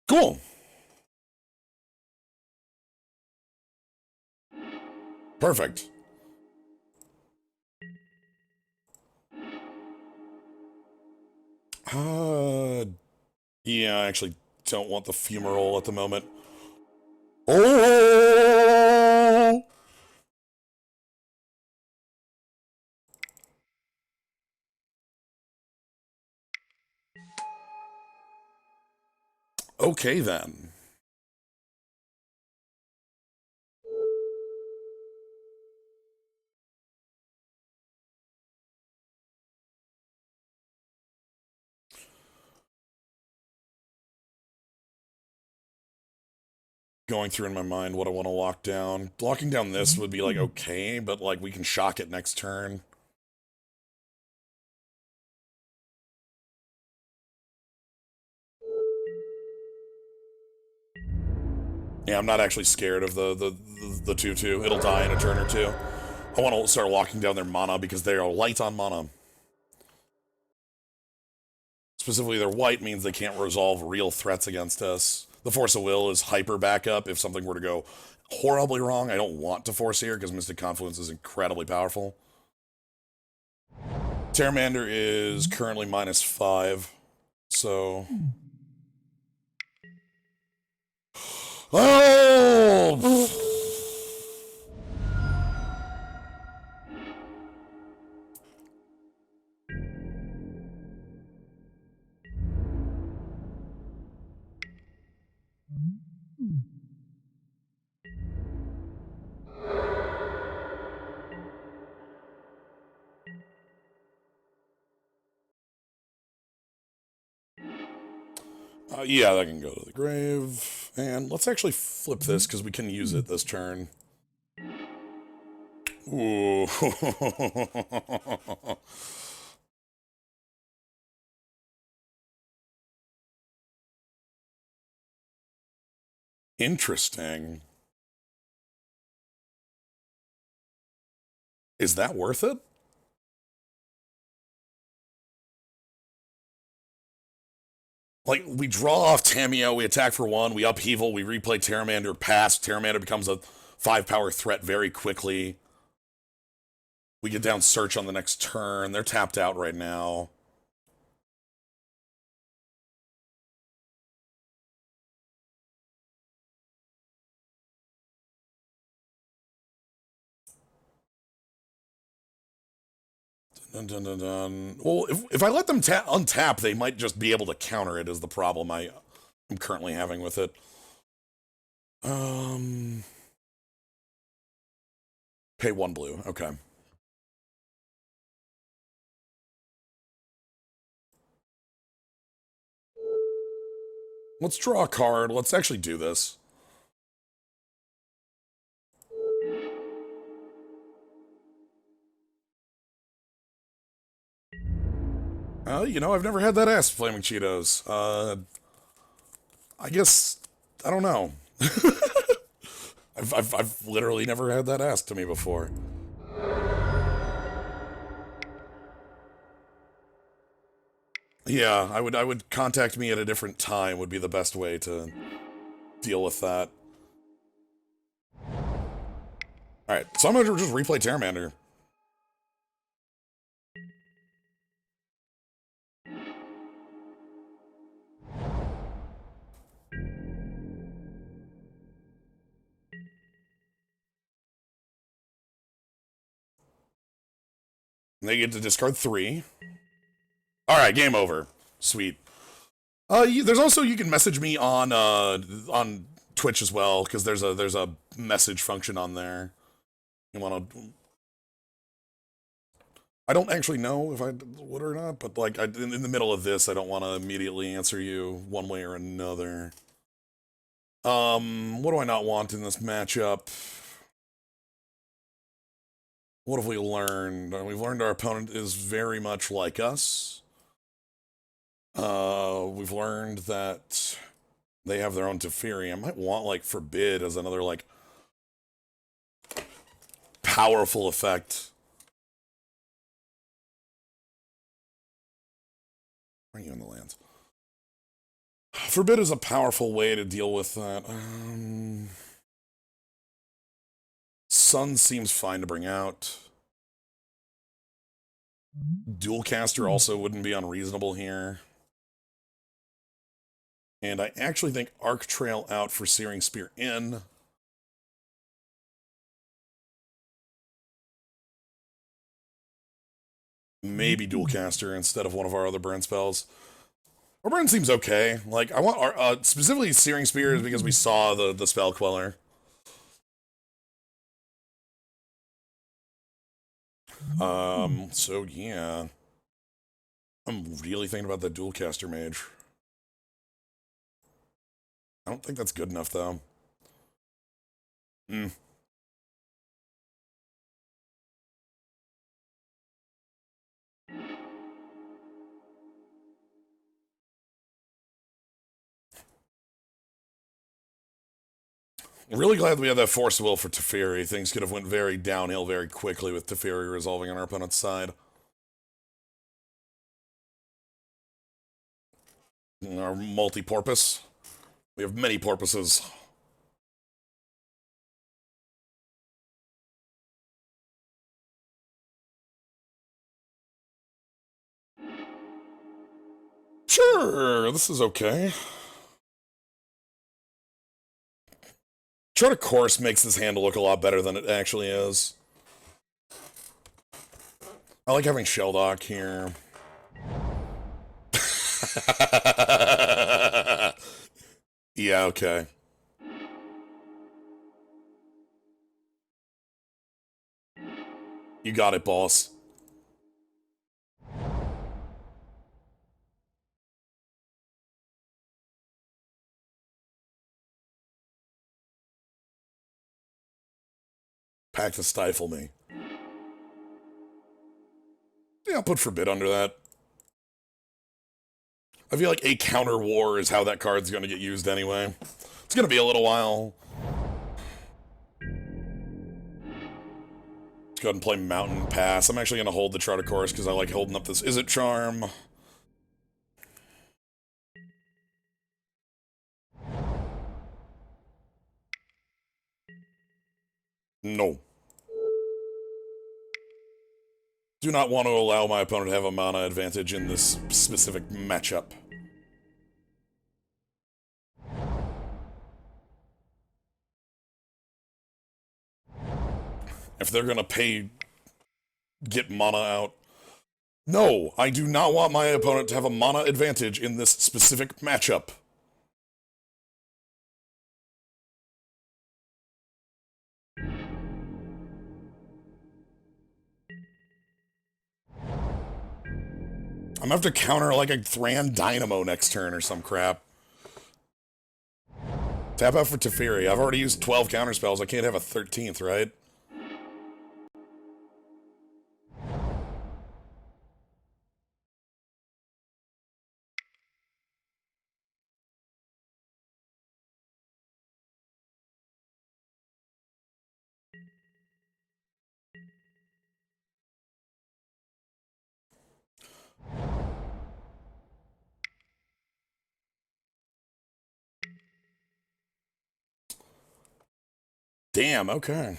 Cool. Perfect. Yeah, I actually don't want the Fumarole at the moment. Oh! Okay, then. Going through in my mind what I want to lock down. Locking down this would be, like, okay, but, like, we can shock it next turn. Yeah, I'm not actually scared of the 2-2. It'll die in a turn or two. I want to start locking down their mana because they are light on mana. Specifically, their white means they can't resolve real threats against us. The Force of Will is hyper backup if something were to go horribly wrong. I don't want to force here because Mystic Confluence is incredibly powerful. Terramander is currently -5, so... Oh! Yeah, that can go to the grave. And let's actually flip this, because we can use it this turn. Ooh. Interesting. Is that worth it? Like, we draw off Tamiyo, we attack for 1, we upheaval, we replay Terramander, pass. Terramander becomes a 5-power threat very quickly. We get down Search on the next turn. They're tapped out right now. Dun, dun, dun, dun. Well, if I let them untap, they might just be able to counter it, is the problem I'm currently having with it. Pay 1 blue. Okay. Let's draw a card. Let's actually do this. You know, I've never had that ass, Flaming Cheetos. I guess, I don't know. I've literally never had that asked to me before. Yeah, I would contact me at a different time would be the best way to deal with that. Alright, so I'm gonna just replay Terramander. And they get to discard 3. Alright, game over. Sweet. There's also, you can message me on Twitch as well, because there's a message function on there. You wanna... I don't actually know if I would or not, but like, in the middle of this, I don't want to immediately answer you one way or another. What do I not want in this matchup? What have we learned? We've learned our opponent is very much like us. We've learned that they have their own Teferi. I might want, like, Forbid as another, like, powerful effect. Where are you in the lands? Forbid is a powerful way to deal with that. Sun seems fine to bring out. Dualcaster also wouldn't be unreasonable here. And I actually think Arc Trail out for Searing Spear in. Maybe Dualcaster instead of one of our other burn spells. Our burn seems okay. Like, I want our, specifically Searing Spear is because we saw the Spell Queller. So yeah. I'm really thinking about the Dualcaster Mage. I don't think that's good enough, though. Really glad we had that Force of Will for Teferi. Things could have went very downhill very quickly with Teferi resolving on our opponent's side. Our multi-porpoise. We have many porpoises. Sure, this is okay. Chart of Course makes this hand look a lot better than it actually is. I like having Shelldock here. Yeah, okay. You got it, boss. Pack to stifle me. Yeah, I'll put Forbid under that. I feel like a counter war is how that card's going to get used anyway. It's going to be a little while. Let's go ahead and play Mountain Pass. I'm actually going to hold the Chart of Course because I like holding up this Izzet Charm. No. Do not want to allow my opponent to have a mana advantage in this specific matchup. If they're gonna get mana out. No, I do not want my opponent to have a mana advantage in this specific matchup. I'm gonna have to counter like a Thran Dynamo next turn or some crap. Tap out for Teferi. I've already used 12 counterspells. I can't have a 13th, right? Damn, okay.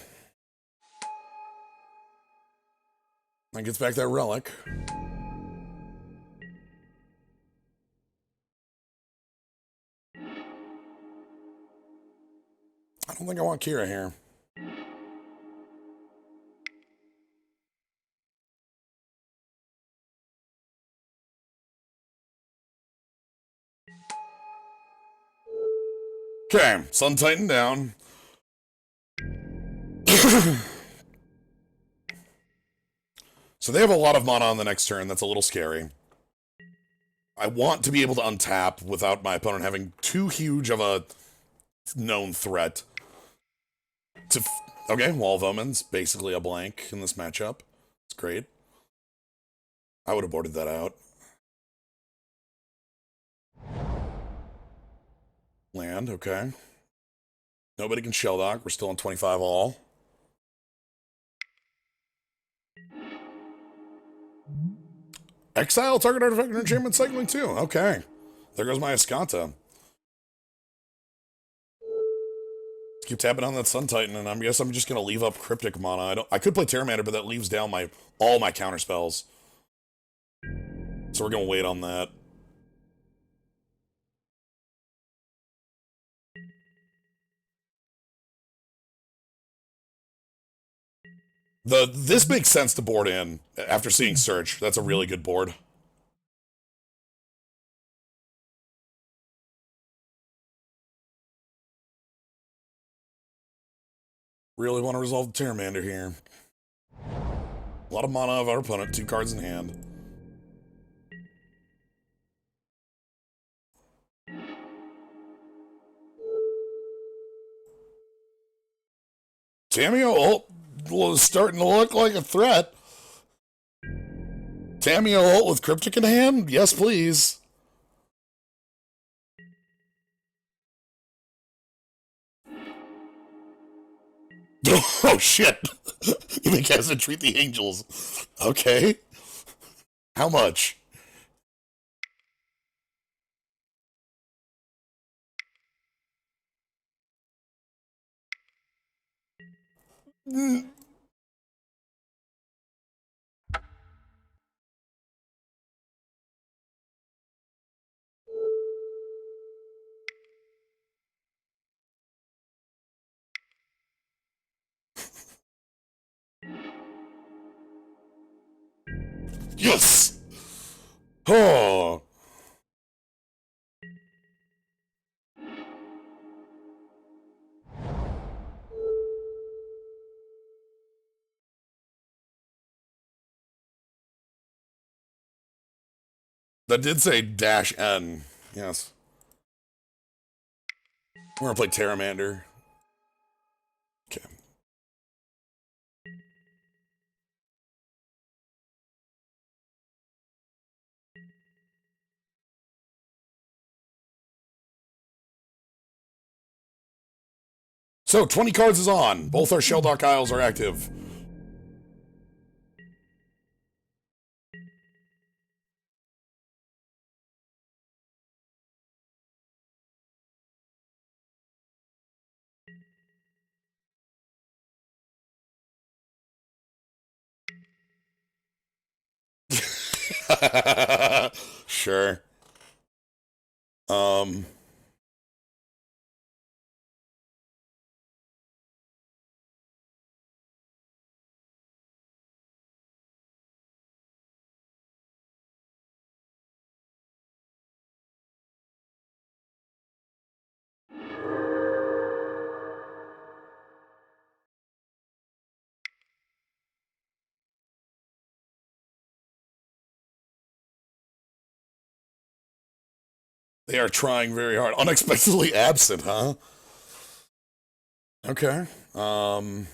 That gets back that relic. I don't think I want Kira here. Okay, Sun Titan down. So they have a lot of mana on the next turn. That's a little scary. I want to be able to untap without my opponent having too huge of a known threat. Okay, Wall of Omens, basically a blank in this matchup. It's great. I would have boarded that out. Land, okay. Nobody can shell dock. We're still on 25 all. Exile, target artifact, or enchantment cycling too. Okay. There goes my Escanta. Keep tapping on that Sun Titan, and I guess I'm just gonna leave up Cryptic mana. I could play Terramander, but that leaves down all my counter spells. So we're gonna wait on that. This makes sense to board in after seeing Search. That's a really good board. Really want to resolve the Terramander here. A lot of mana of our opponent, 2 cards in hand. Tamiyo ult was starting to look like a threat. Tamiyo ult with Cryptic in hand? Yes, please. Oh, shit. You make us entreat the angels. Okay. How much? Yes! Oh. That did say -N. Yes. We're gonna play Terramander. Okay. So, 20 cards is on. Both our Shelldock Isles are active. Sure. Um... They are trying very hard. Unexpectedly absent, huh? Okay. Hmm.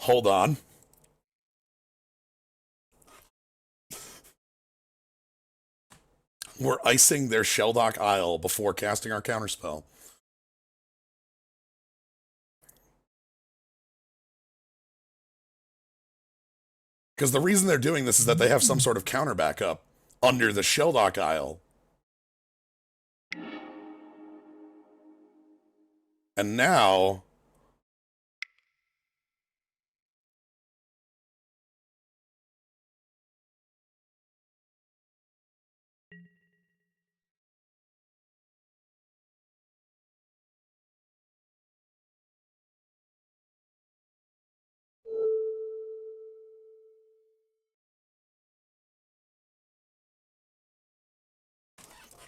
Hold on. We're icing their Shelldock Isle before casting our counterspell. Because the reason they're doing this is that they have some sort of counter backup under the Shelldock Isle. And now...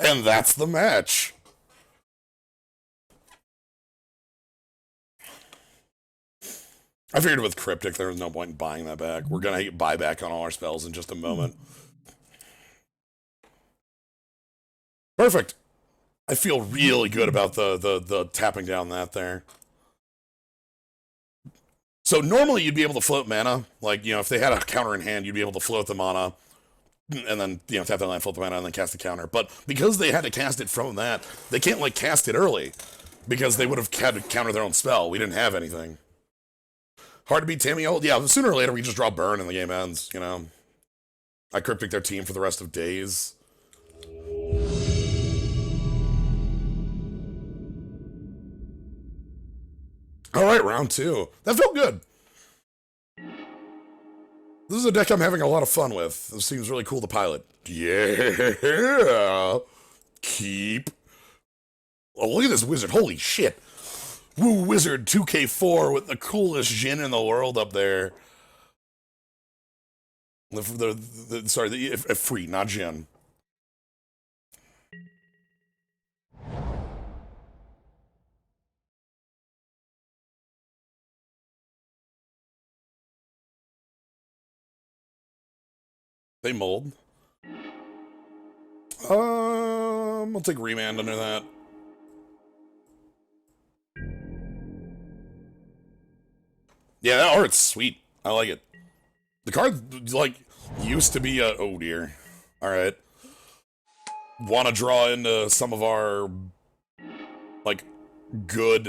And that's the match. I figured with Cryptic, there was no point in buying that back. We're going to get buyback on all our spells in just a moment. Perfect. I feel really good about the tapping down that there. So normally you'd be able to float mana. Like, you know, if they had a counter in hand, you'd be able to float the mana. And then, you know, tap that land, float the mana, and then cast the counter. But because they had to cast it from that, they can't, like, cast it early. Because they would have had to counter their own spell. We didn't have anything. Hard to beat Tamiyo? Yeah, sooner or later we just draw burn and the game ends, you know. I Cryptic their team for the rest of days. Alright, round 2. That felt good. This is a deck I'm having a lot of fun with. This seems really cool to pilot. Yeah! Keep. Oh, look at this wizard. Holy shit. Woo Wizard 2K4 with the coolest Jhin in the world up there. Sorry, free, not Jhin. They mold. I'll take Remand under that. Yeah, that art's sweet. I like it. The card, like, used to be a... Oh, dear. Alright. Want to draw into some of our, like, good,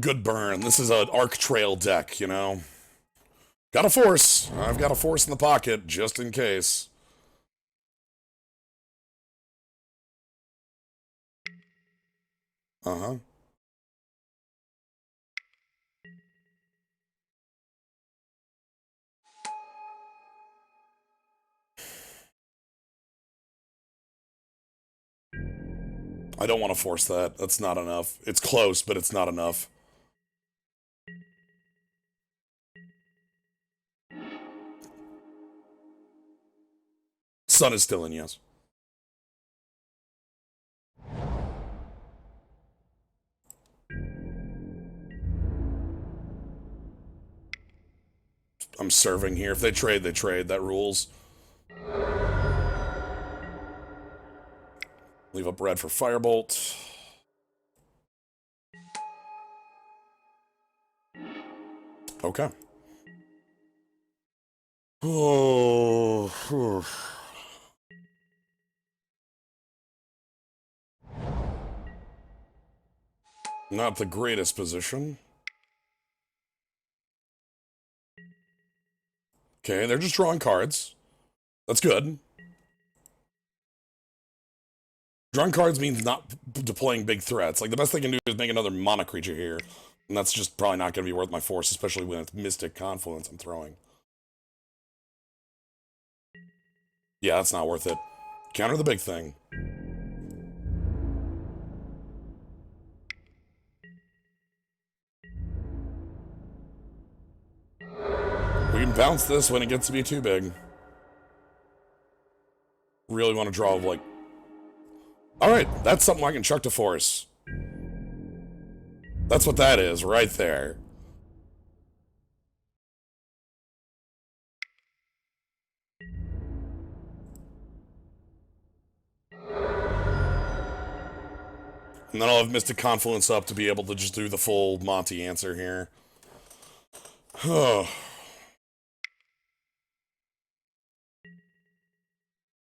good burn. This is an Arc Trail deck, you know? Got a Force. I've got a Force in the pocket, just in case. Uh-huh. I don't want to force that. That's not enough. It's close, but it's not enough. Sun is still in, yes. I'm serving here. If they trade, they trade. That rules. Leave up red for Firebolt. Okay. Oh. Not the greatest position. Okay, they're just drawing cards. That's good. Drawing cards means not deploying big threats. Like, the best they can do is make another mana creature here. And that's just probably not going to be worth my Force, especially when it's Mystic Confluence I'm throwing. Yeah, that's not worth it. Counter the big thing. We can bounce this when it gets to be too big. Really want to draw, like... Alright, that's something I can chuck to Force. That's what that is, right there. And then I'll have Mystic Confluence up to be able to just do the full Monty answer here.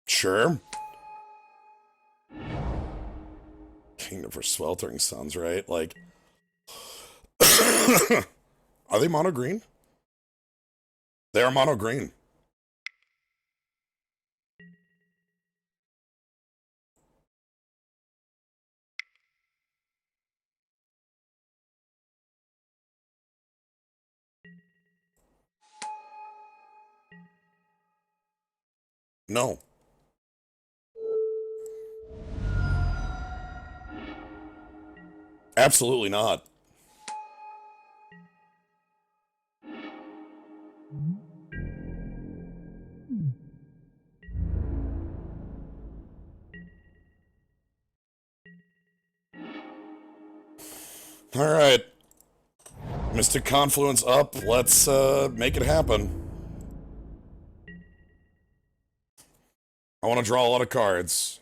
Sure. Kingdom for Sweltering Suns, right? Like, are they mono green? They are mono green. No. Absolutely not. All right. Mystic Confluence up. Let's make it happen. I want to draw a lot of cards.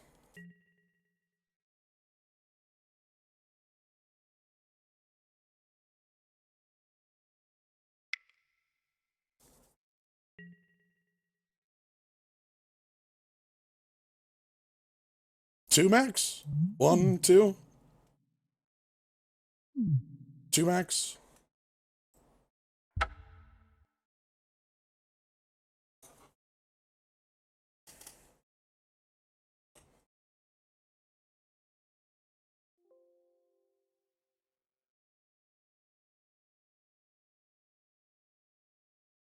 Two max? One, two? Two max?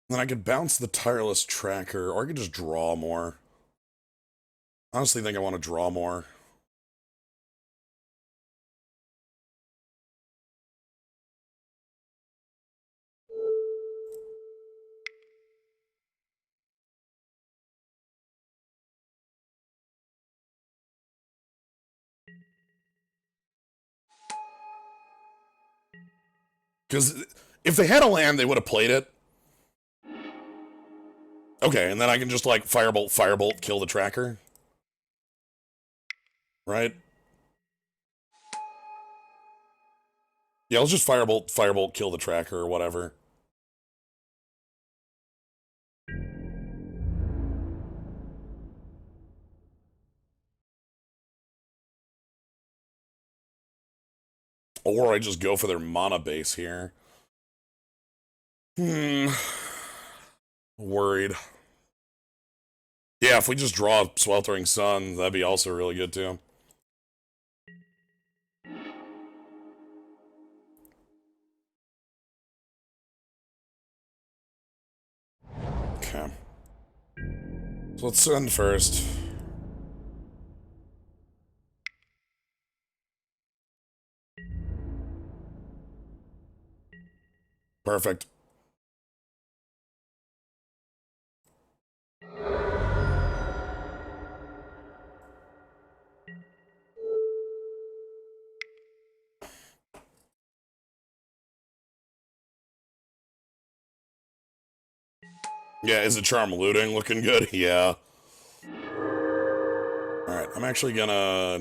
Then I could bounce the Tireless Tracker, or I could just draw more. Honestly, think I want to draw more. Because if they had a land, they would have played it. Okay, and then I can just, like, Firebolt, Firebolt, kill the tracker. Right? Yeah, let's just Firebolt, Firebolt, kill the tracker, or whatever. Or I just go for their mana base here. Worried. Yeah, if we just draw Sweltering Sun, that'd be also really good too. Okay. So let's send first. Perfect. Yeah, is the Charm Looting looking good? Yeah. Alright, I'm actually gonna...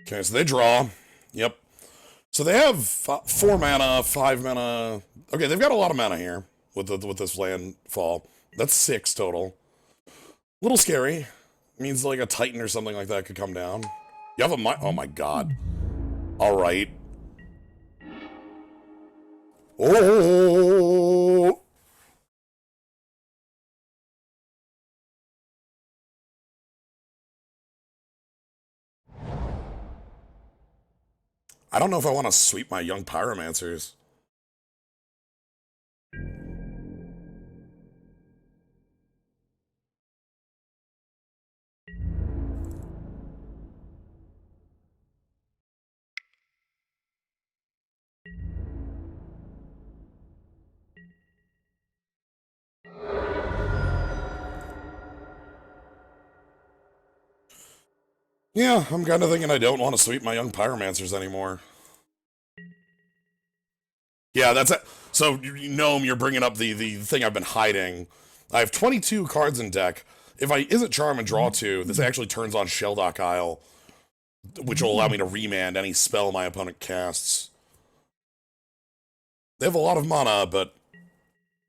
Okay, so they draw. Yep. So they have 4 mana, 5 mana... Okay, they've got a lot of mana here with this landfall. That's 6 total. Little scary. Means like a Titan or something like that could come down. You have a... Oh my god. Alright. Oh! I don't know if I want to sweep my young pyromancers. Yeah, I'm kind of thinking I don't want to sweep my young pyromancers anymore. Yeah, that's it. So, Gnome, you're bringing up the thing I've been hiding. I have 22 cards in deck. If I Izzet Charm and draw 2, this actually turns on Shelldock Isle, which will allow me to remand any spell my opponent casts. They have a lot of mana, but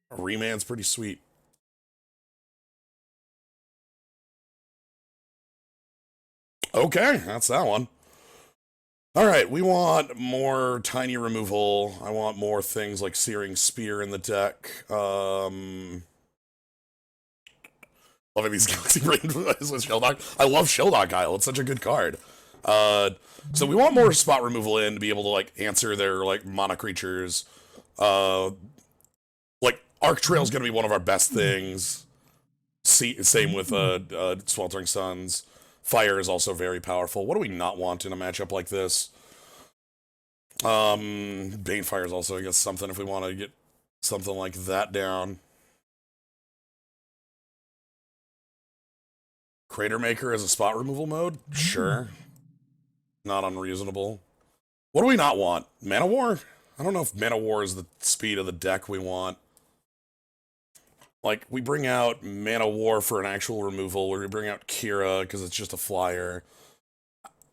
a remand's pretty sweet. Okay, that's that one. Alright, we want more tiny removal. I want more things like Searing Spear in the deck. Loving these Galaxy Brain with Shelldock. I love Shelldock Isle. It's such a good card. So we want more spot removal in to be able to like answer their like mana creatures. Like Arc Trail is going to be one of our best things. Same with Sweltering Suns. Fire is also very powerful. What do we not want in a matchup like this? Banefire is also, I guess, something if we want to get something like that down. Crater Maker as a spot removal mode? Sure. Not unreasonable. What do we not want? Mana War? I don't know if Mana War is the speed of the deck we want. Like, we bring out Mana War for an actual removal, or we bring out Kira because it's just a flyer.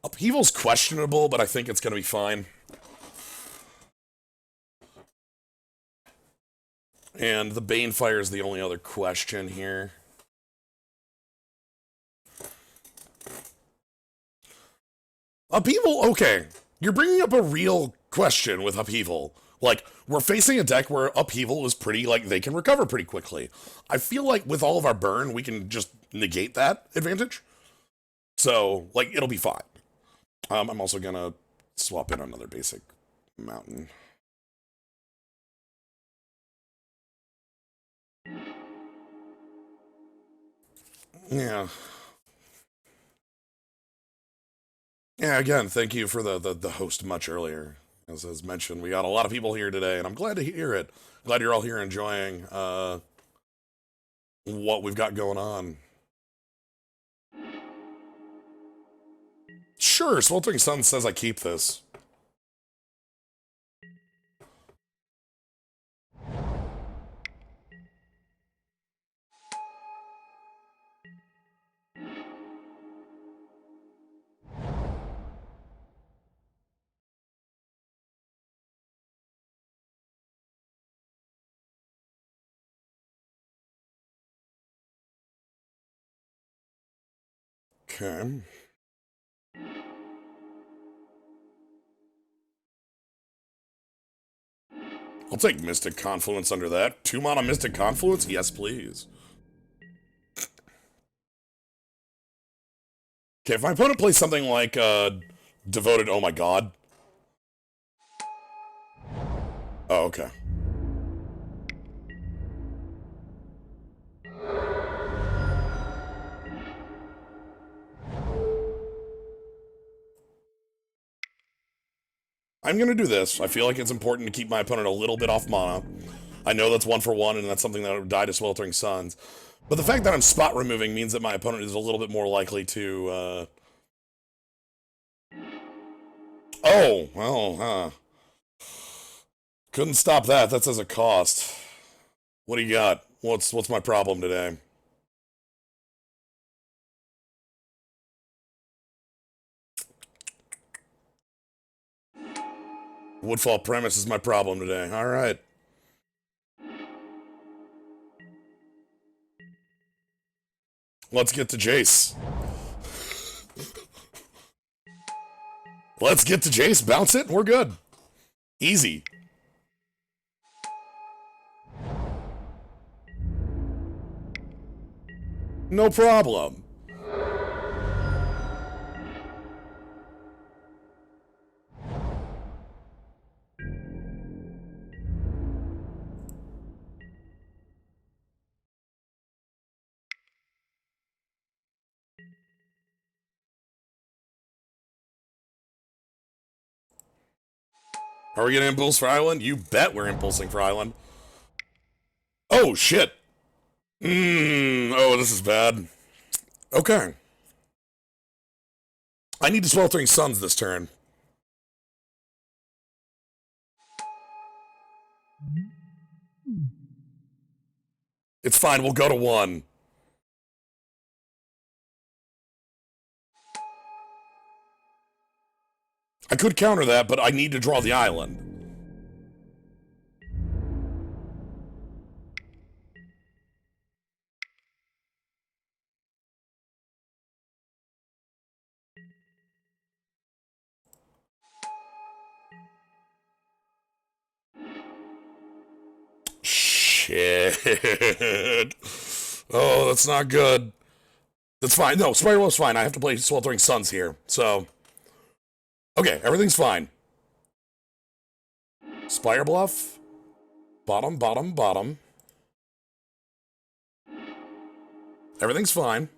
Upheaval's questionable, but I think it's going to be fine. And the Banefire is the only other question here. Upheaval, okay. You're bringing up a real question with Upheaval. Like, we're facing a deck where Upheaval is pretty, like, they can recover pretty quickly. I feel like with all of our burn, we can just negate that advantage. So, like, it'll be fine. I'm also gonna swap in another basic mountain. Yeah. Yeah, again, thank you for the host much earlier. As mentioned, we got a lot of people here today, and I'm glad to hear it. Glad you're all here enjoying what we've got going on. Sure, Sweltering Sun says I keep this. Okay. I'll take Mystic Confluence under that. 2 mana Mystic Confluence? Yes, please. Okay, if my opponent plays something like Devoted Oh My God. Oh, okay. I'm gonna do this. I feel like it's important to keep my opponent a little bit off mana. I know that's 1 for 1, and that's something that would die to Sweltering Suns. But the fact that I'm spot removing means that my opponent is a little bit more likely to, Oh, well, huh. Couldn't stop that. That says a cost. What do you got? What's my problem today? Woodfall Premise is my problem today. All right. Let's get to Jace. Let's get to Jace. Bounce it. We're good. Easy. No problem. Are we gonna impulse for Island? You bet we're impulsing for Island. Oh, shit. Oh, this is bad. Okay. I need to Sweltering Suns this turn. It's fine, we'll go to 1. I could counter that, but I need to draw the island. Shit. Oh, that's not good. That's fine. No, Spire Bluff's fine. I have to play Sweltering Suns here. So, okay, everything's fine. Spire Bluff. Bottom, bottom, bottom. Everything's fine.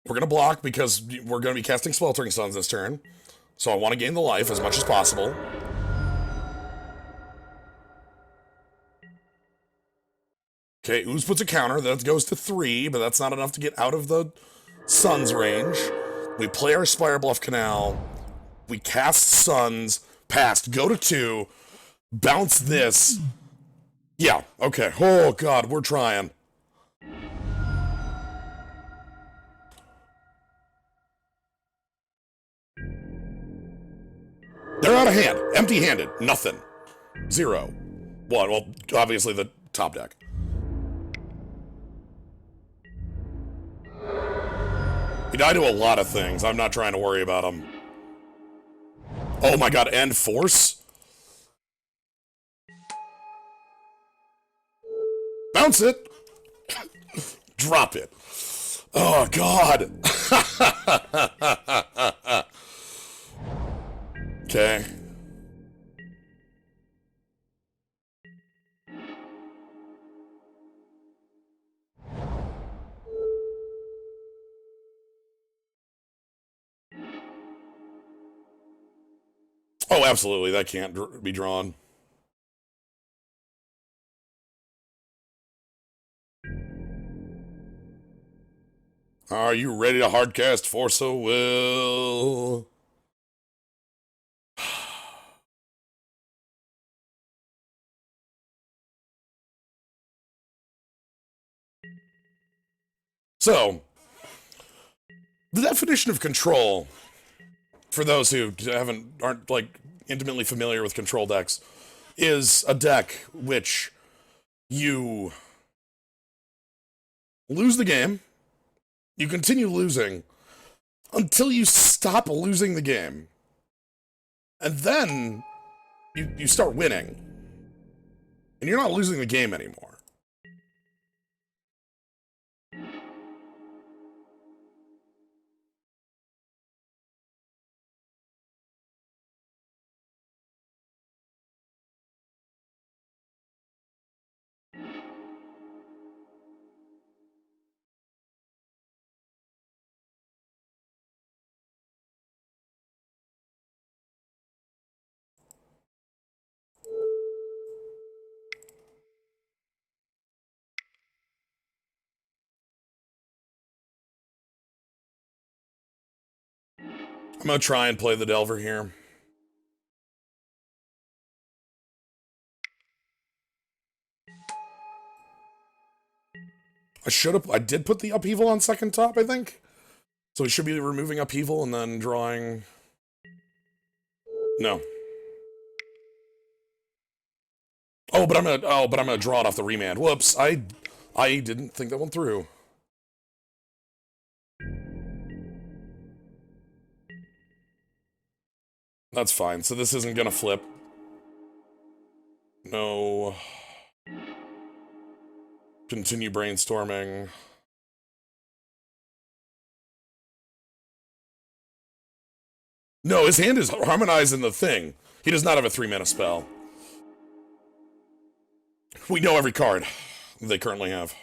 We're going to block because we're going to be casting Sweltering Suns this turn. So I want to gain the life as much as possible. Okay, Ooze puts a counter. That goes to 3, but that's not enough to get out of the Suns range. We play our Spire Bluff Canal. We cast Suns. Passed. Go to 2. Bounce this. Yeah, okay. Oh, God, we're trying. They're out of hand. Empty-handed. Nothing. 0. 1. Well, obviously the top deck. He died to a lot of things. I'm not trying to worry about him. Oh my god, and Force? Bounce it! Drop it. Oh god. Okay. Oh, absolutely. That can't be drawn. Are you ready to hardcast Force of Will? So, the definition of control, for those who aren't like intimately familiar with control decks, is a deck which you lose the game, you continue losing until you stop losing the game, and then you start winning, and you're not losing the game anymore. I'm gonna try and play the Delver here. I did put the Upheaval on second top, I think. So we should be removing Upheaval and then drawing... No. Oh, but I'm gonna draw it off the remand. Whoops, I didn't think that went through. That's fine, so this isn't gonna flip. No. Continue brainstorming. No, his hand is harmonized in the thing. He does not have a 3-mana spell. We know every card they currently have.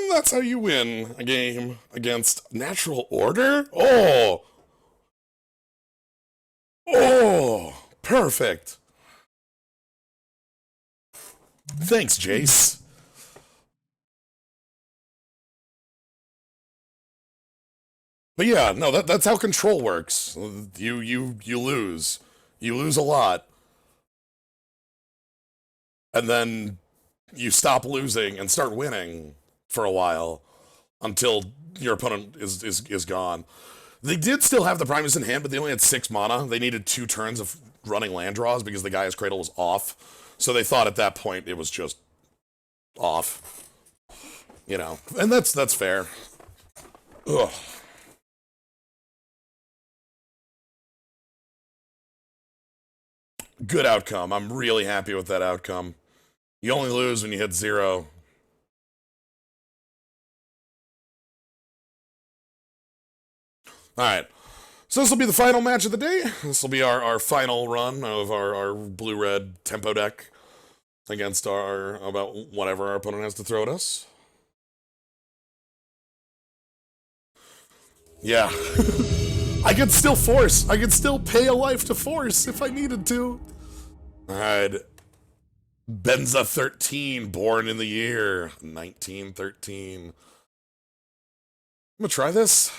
And that's how you win a game against Natural Order? Oh! Oh! Perfect! Thanks, Jace. But yeah, no, that's how control works. You lose. You lose a lot. And then you stop losing and start winning for a while until your opponent is gone. They did still have the Primus in hand, but they only had 6 mana. They needed 2 turns of running land draws because the Gaia's Cradle was off. So they thought at that point it was just off. You know. And that's fair. Ugh. Good outcome. I'm really happy with that outcome. You only lose when you hit 0. Alright. So this will be the final match of the day. This will be our final run of our blue-red tempo deck against about whatever our opponent has to throw at us. Yeah. I could still force. I could still pay a life to force if I needed to. Alright. Benza 13, born in the year 1913. I'm gonna try this.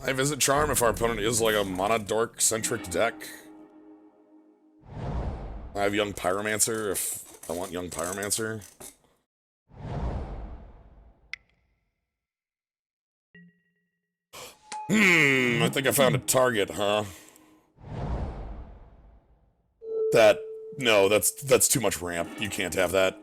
I visit Charm if our opponent is like a Mana Dork-centric deck. I have Young Pyromancer if I want Young Pyromancer. I think I found a target, huh? No, that's too much ramp. You can't have that.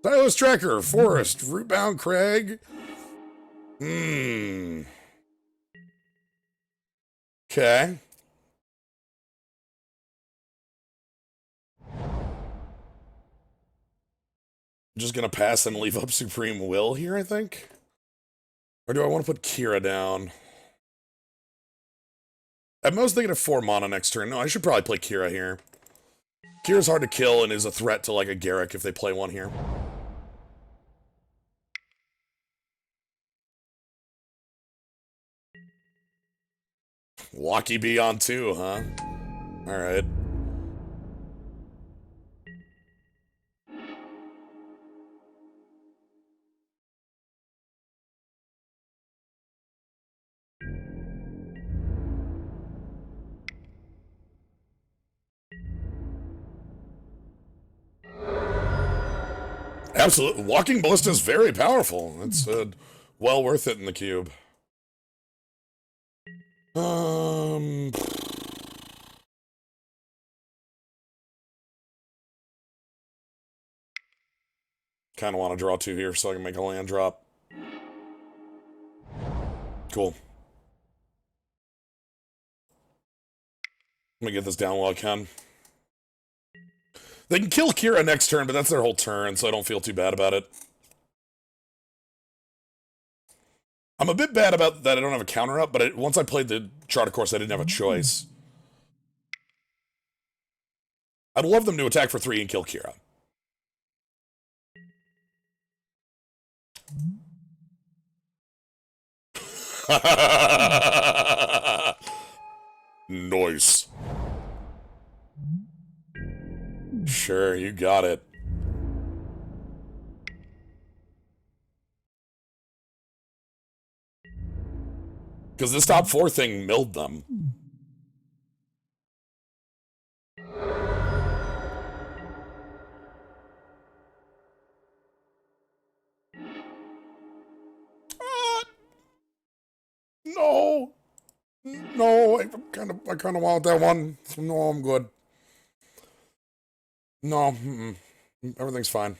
Silas Tracker, Forest, Rootbound Crag. Okay. I'm just gonna pass and leave up Supreme Will here, I think? Or do I want to put Kira down? At most, they get a 4 mana next turn. No, I should probably play Kira here. Kira's hard to kill and is a threat to, like, a Garruk if they play one here. Lucky Bee on 2, huh? Alright. Absolutely. Walking Ballista is very powerful. It's well worth it in the cube. Kind of want to draw 2 here so I can make a land drop. Cool. Let me get this down while I can. They can kill Kira next turn, but that's their whole turn, so I don't feel too bad about it. I'm a bit bad about that I don't have a counter up, but once I played the Charter Course, I didn't have a choice. I'd love them to attack for 3 and kill Kira. Nice. Sure, you got it. Because this top 4 thing milled them. No. No, I kind of want that one. No, I'm good. No, everything's fine.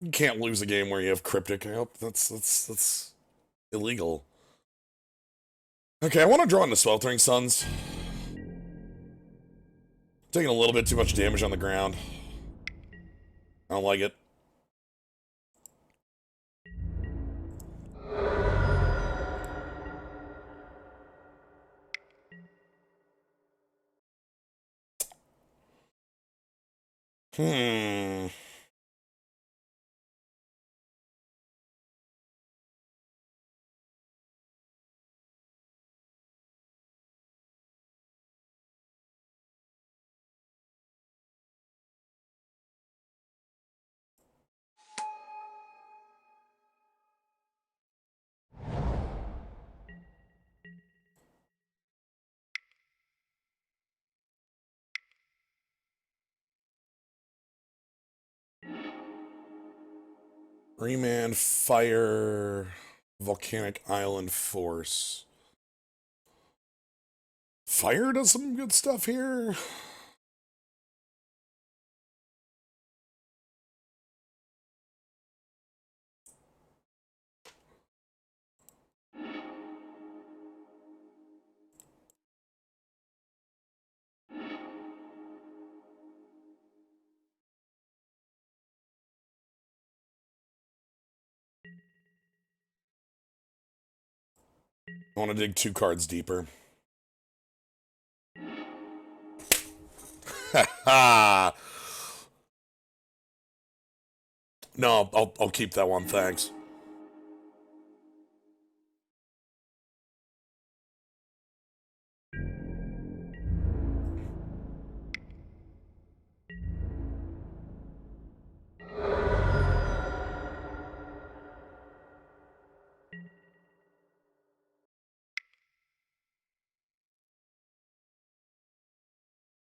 You can't lose a game where you have Cryptic. I hope that's illegal. Okay, I want to draw into Sweltering Suns. Taking a little bit too much damage on the ground. I don't like it. Hmm. Remand, Fire, Volcanic Island Force. Fire does some good stuff here. I want to dig 2 cards deeper. Ha! No, I'll keep that one, thanks.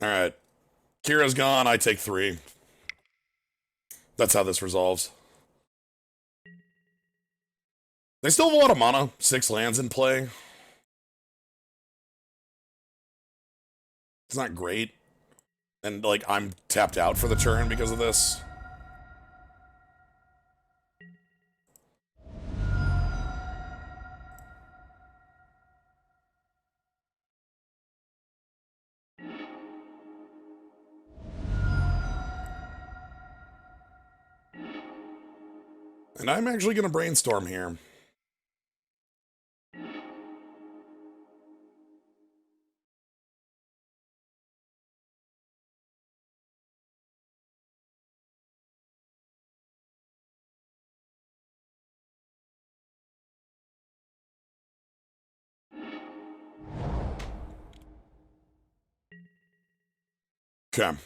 Alright. Kira's gone, I take 3. That's how this resolves. They still have a lot of mana. 6 lands in play. It's not great. And, like, I'm tapped out for the turn because of this. And I'm actually going to brainstorm here. Okay.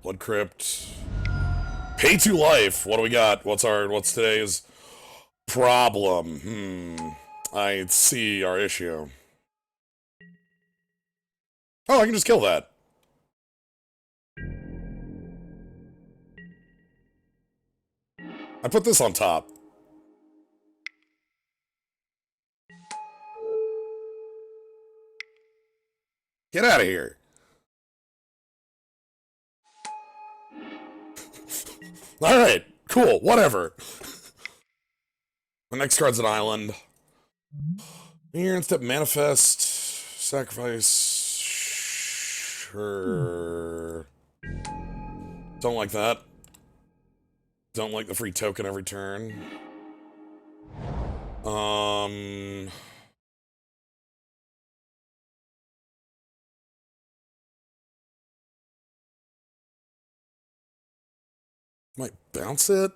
Blood Crypt. Pay to life. What do we got? What's today's problem? I see our issue. Oh, I can just kill that. I put this on top. Get out of here. Alright, cool, whatever. The next card's an island. Here, instead, manifest, sacrifice. Sure. Don't like that. Don't like the free token every turn. Might bounce it.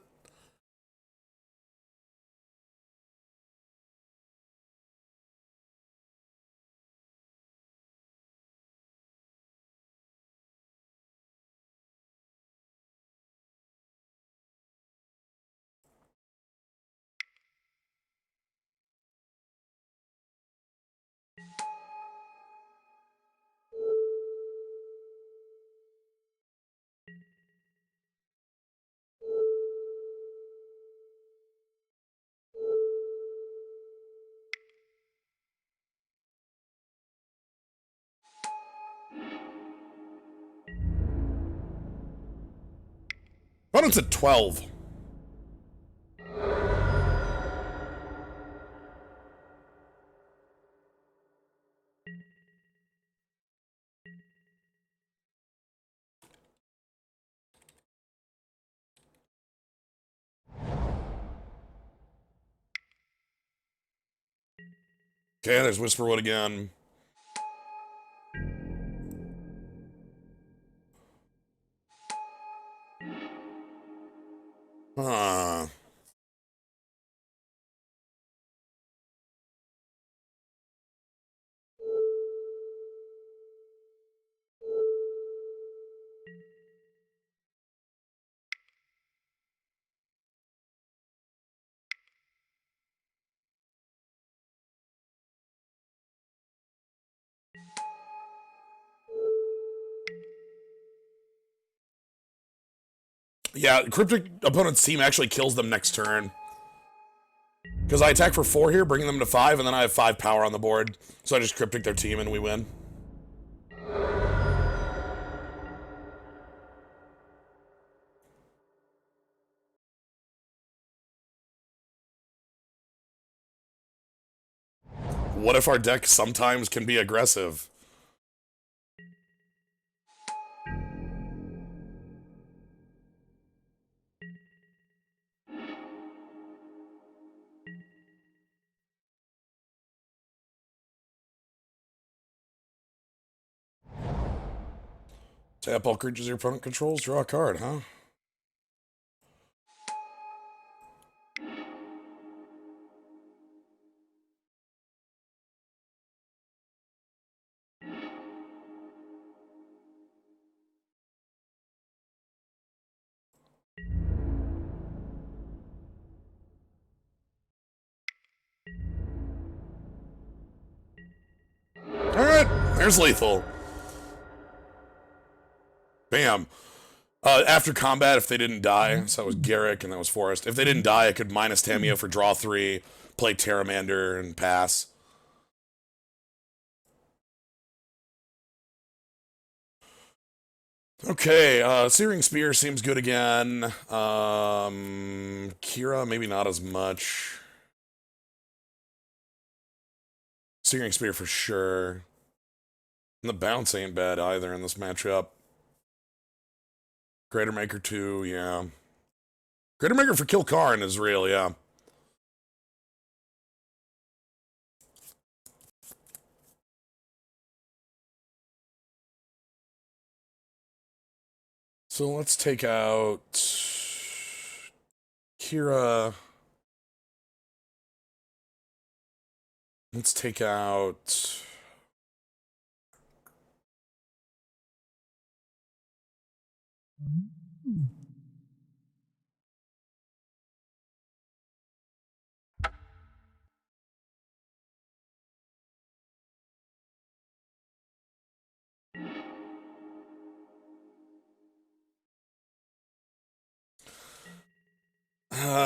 Opponent's at 12. Okay, there's Whisperwood again. Huh. Yeah, Cryptic opponent's team actually kills them next turn. Because I attack for 4 here, bringing them to 5, and then I have 5 power on the board. So I just Cryptic their team and we win. What if our deck sometimes can be aggressive? Tap all creatures your opponent controls, draw a card, huh? Alright, there's lethal. Bam. After combat, if they didn't die, so that was Garrick and that was Forrest. If they didn't die, I could minus Tamiyo for draw 3, play Terramander, and pass. Okay, Searing Spear seems good again. Kira, maybe not as much. Searing Spear for sure. And the bounce ain't bad either in this matchup. Greater Maker 2, yeah. Greater Maker for Kill Karn is real, yeah. So let's take out Kira. Let's take out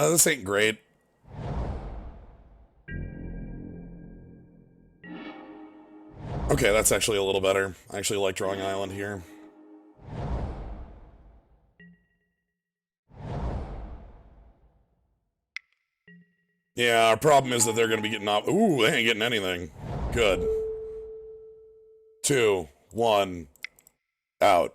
this ain't great. Okay, that's actually a little better. I actually like drawing Island here. Yeah, our problem is that they're going to be getting off. Ooh, they ain't getting anything. Good. 2, 1, out.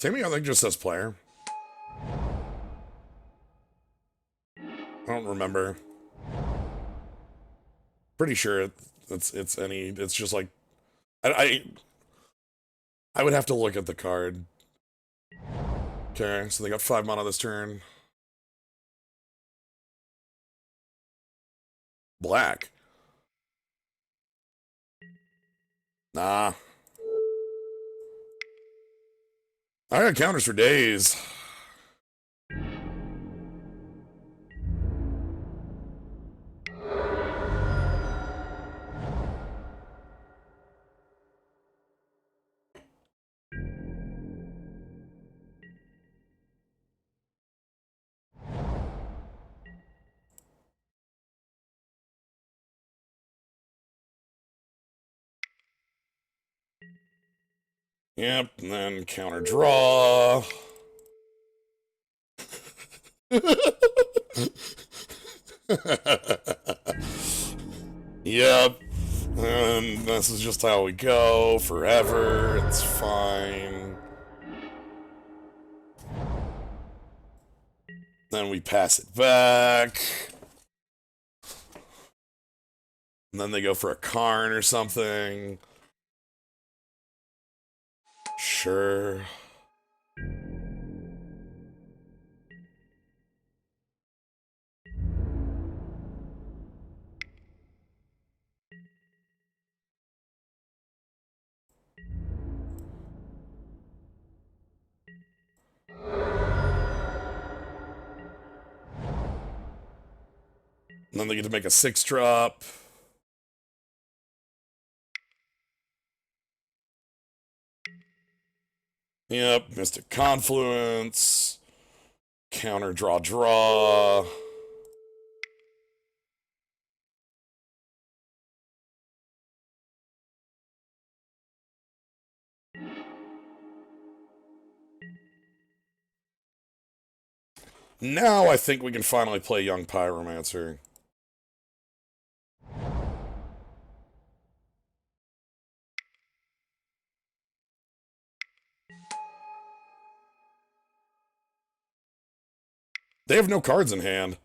Tammy, I think just says player. I don't remember. Pretty sure it's just like I would have to look at the card. Okay, so they got 5 mana this turn. Black. Nah. I got counters for days. Yep, and then counter draw. Yep. And this is just how we go forever. It's fine. Then we pass it back. And then they go for a Karn or something. Sure. And then they get to make a 6-drop. Yep, Mystic Confluence. Counter draw. Now I think we can finally play Young Pyromancer. They have no cards in hand.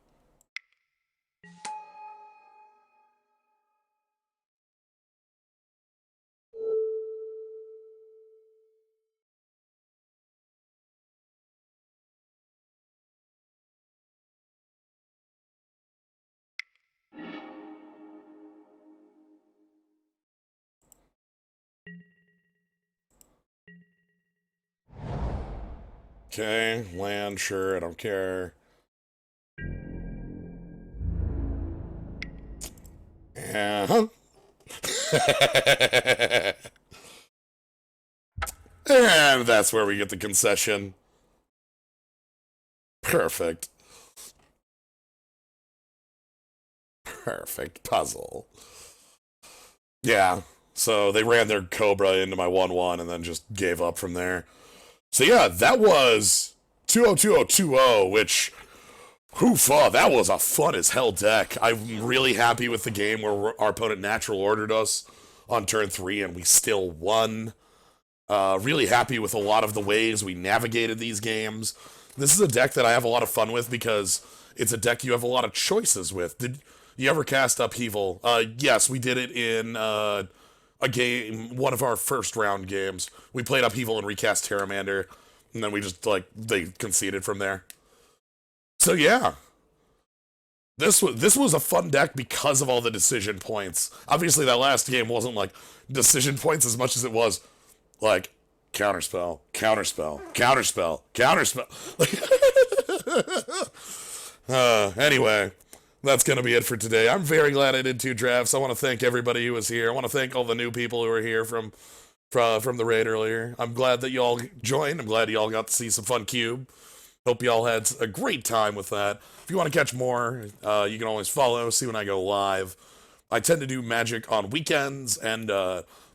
Okay, land, sure, I don't care. Uh-huh. And that's where we get the concession. Perfect. Perfect puzzle. Yeah, so they ran their Cobra into my 1-1 and then just gave up from there. So yeah, that was 202020, which, hoofa, that was a fun as hell deck. I'm really happy with the game where our opponent natural ordered us on turn 3 and we still won. Really happy with a lot of the ways we navigated these games. This is a deck that I have a lot of fun with because it's a deck you have a lot of choices with. Did you ever cast Upheaval? Yes, we did it in a game, one of our first round games. We played Upheaval and recast Terramander, and then we just, they conceded from there. So yeah. This was a fun deck because of all the decision points. Obviously, that last game wasn't, decision points as much as it was, counterspell, counterspell, counterspell, counterspell. Anyway, that's going to be it for today. I'm very glad I did 2 drafts. I want to thank everybody who was here. I want to thank all the new people who were here from the raid earlier. I'm glad that y'all joined. I'm glad y'all got to see some fun cube. Hope y'all had a great time with that. If you want to catch more, you can always follow, see when I go live. I tend to do Magic on weekends, and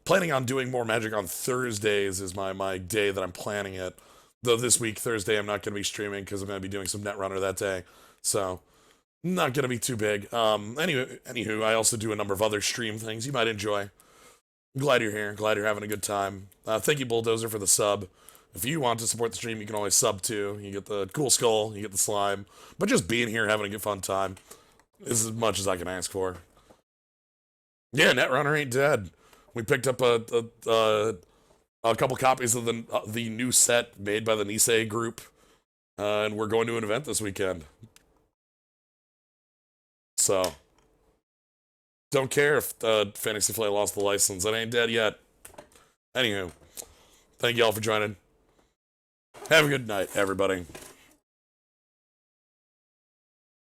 planning on doing more Magic on Thursdays is my day that I'm planning it. Though this week, Thursday, I'm not going to be streaming because I'm going to be doing some Netrunner that day. So, not going to be too big. Anywho, I also do a number of other stream things you might enjoy. Glad you're here. Glad you're having a good time. Thank you, Bulldozer, for the sub. If you want to support the stream, you can always sub too. You get the cool skull, you get the slime. But just being here, having a good fun time is as much as I can ask for. Yeah, Netrunner ain't dead. We picked up a couple copies of the new set made by the Nisei group, and we're going to an event this weekend. So, don't care if Fantasy Flight lost the license. It ain't dead yet. Anywho, thank you all for joining. Have a good night, everybody.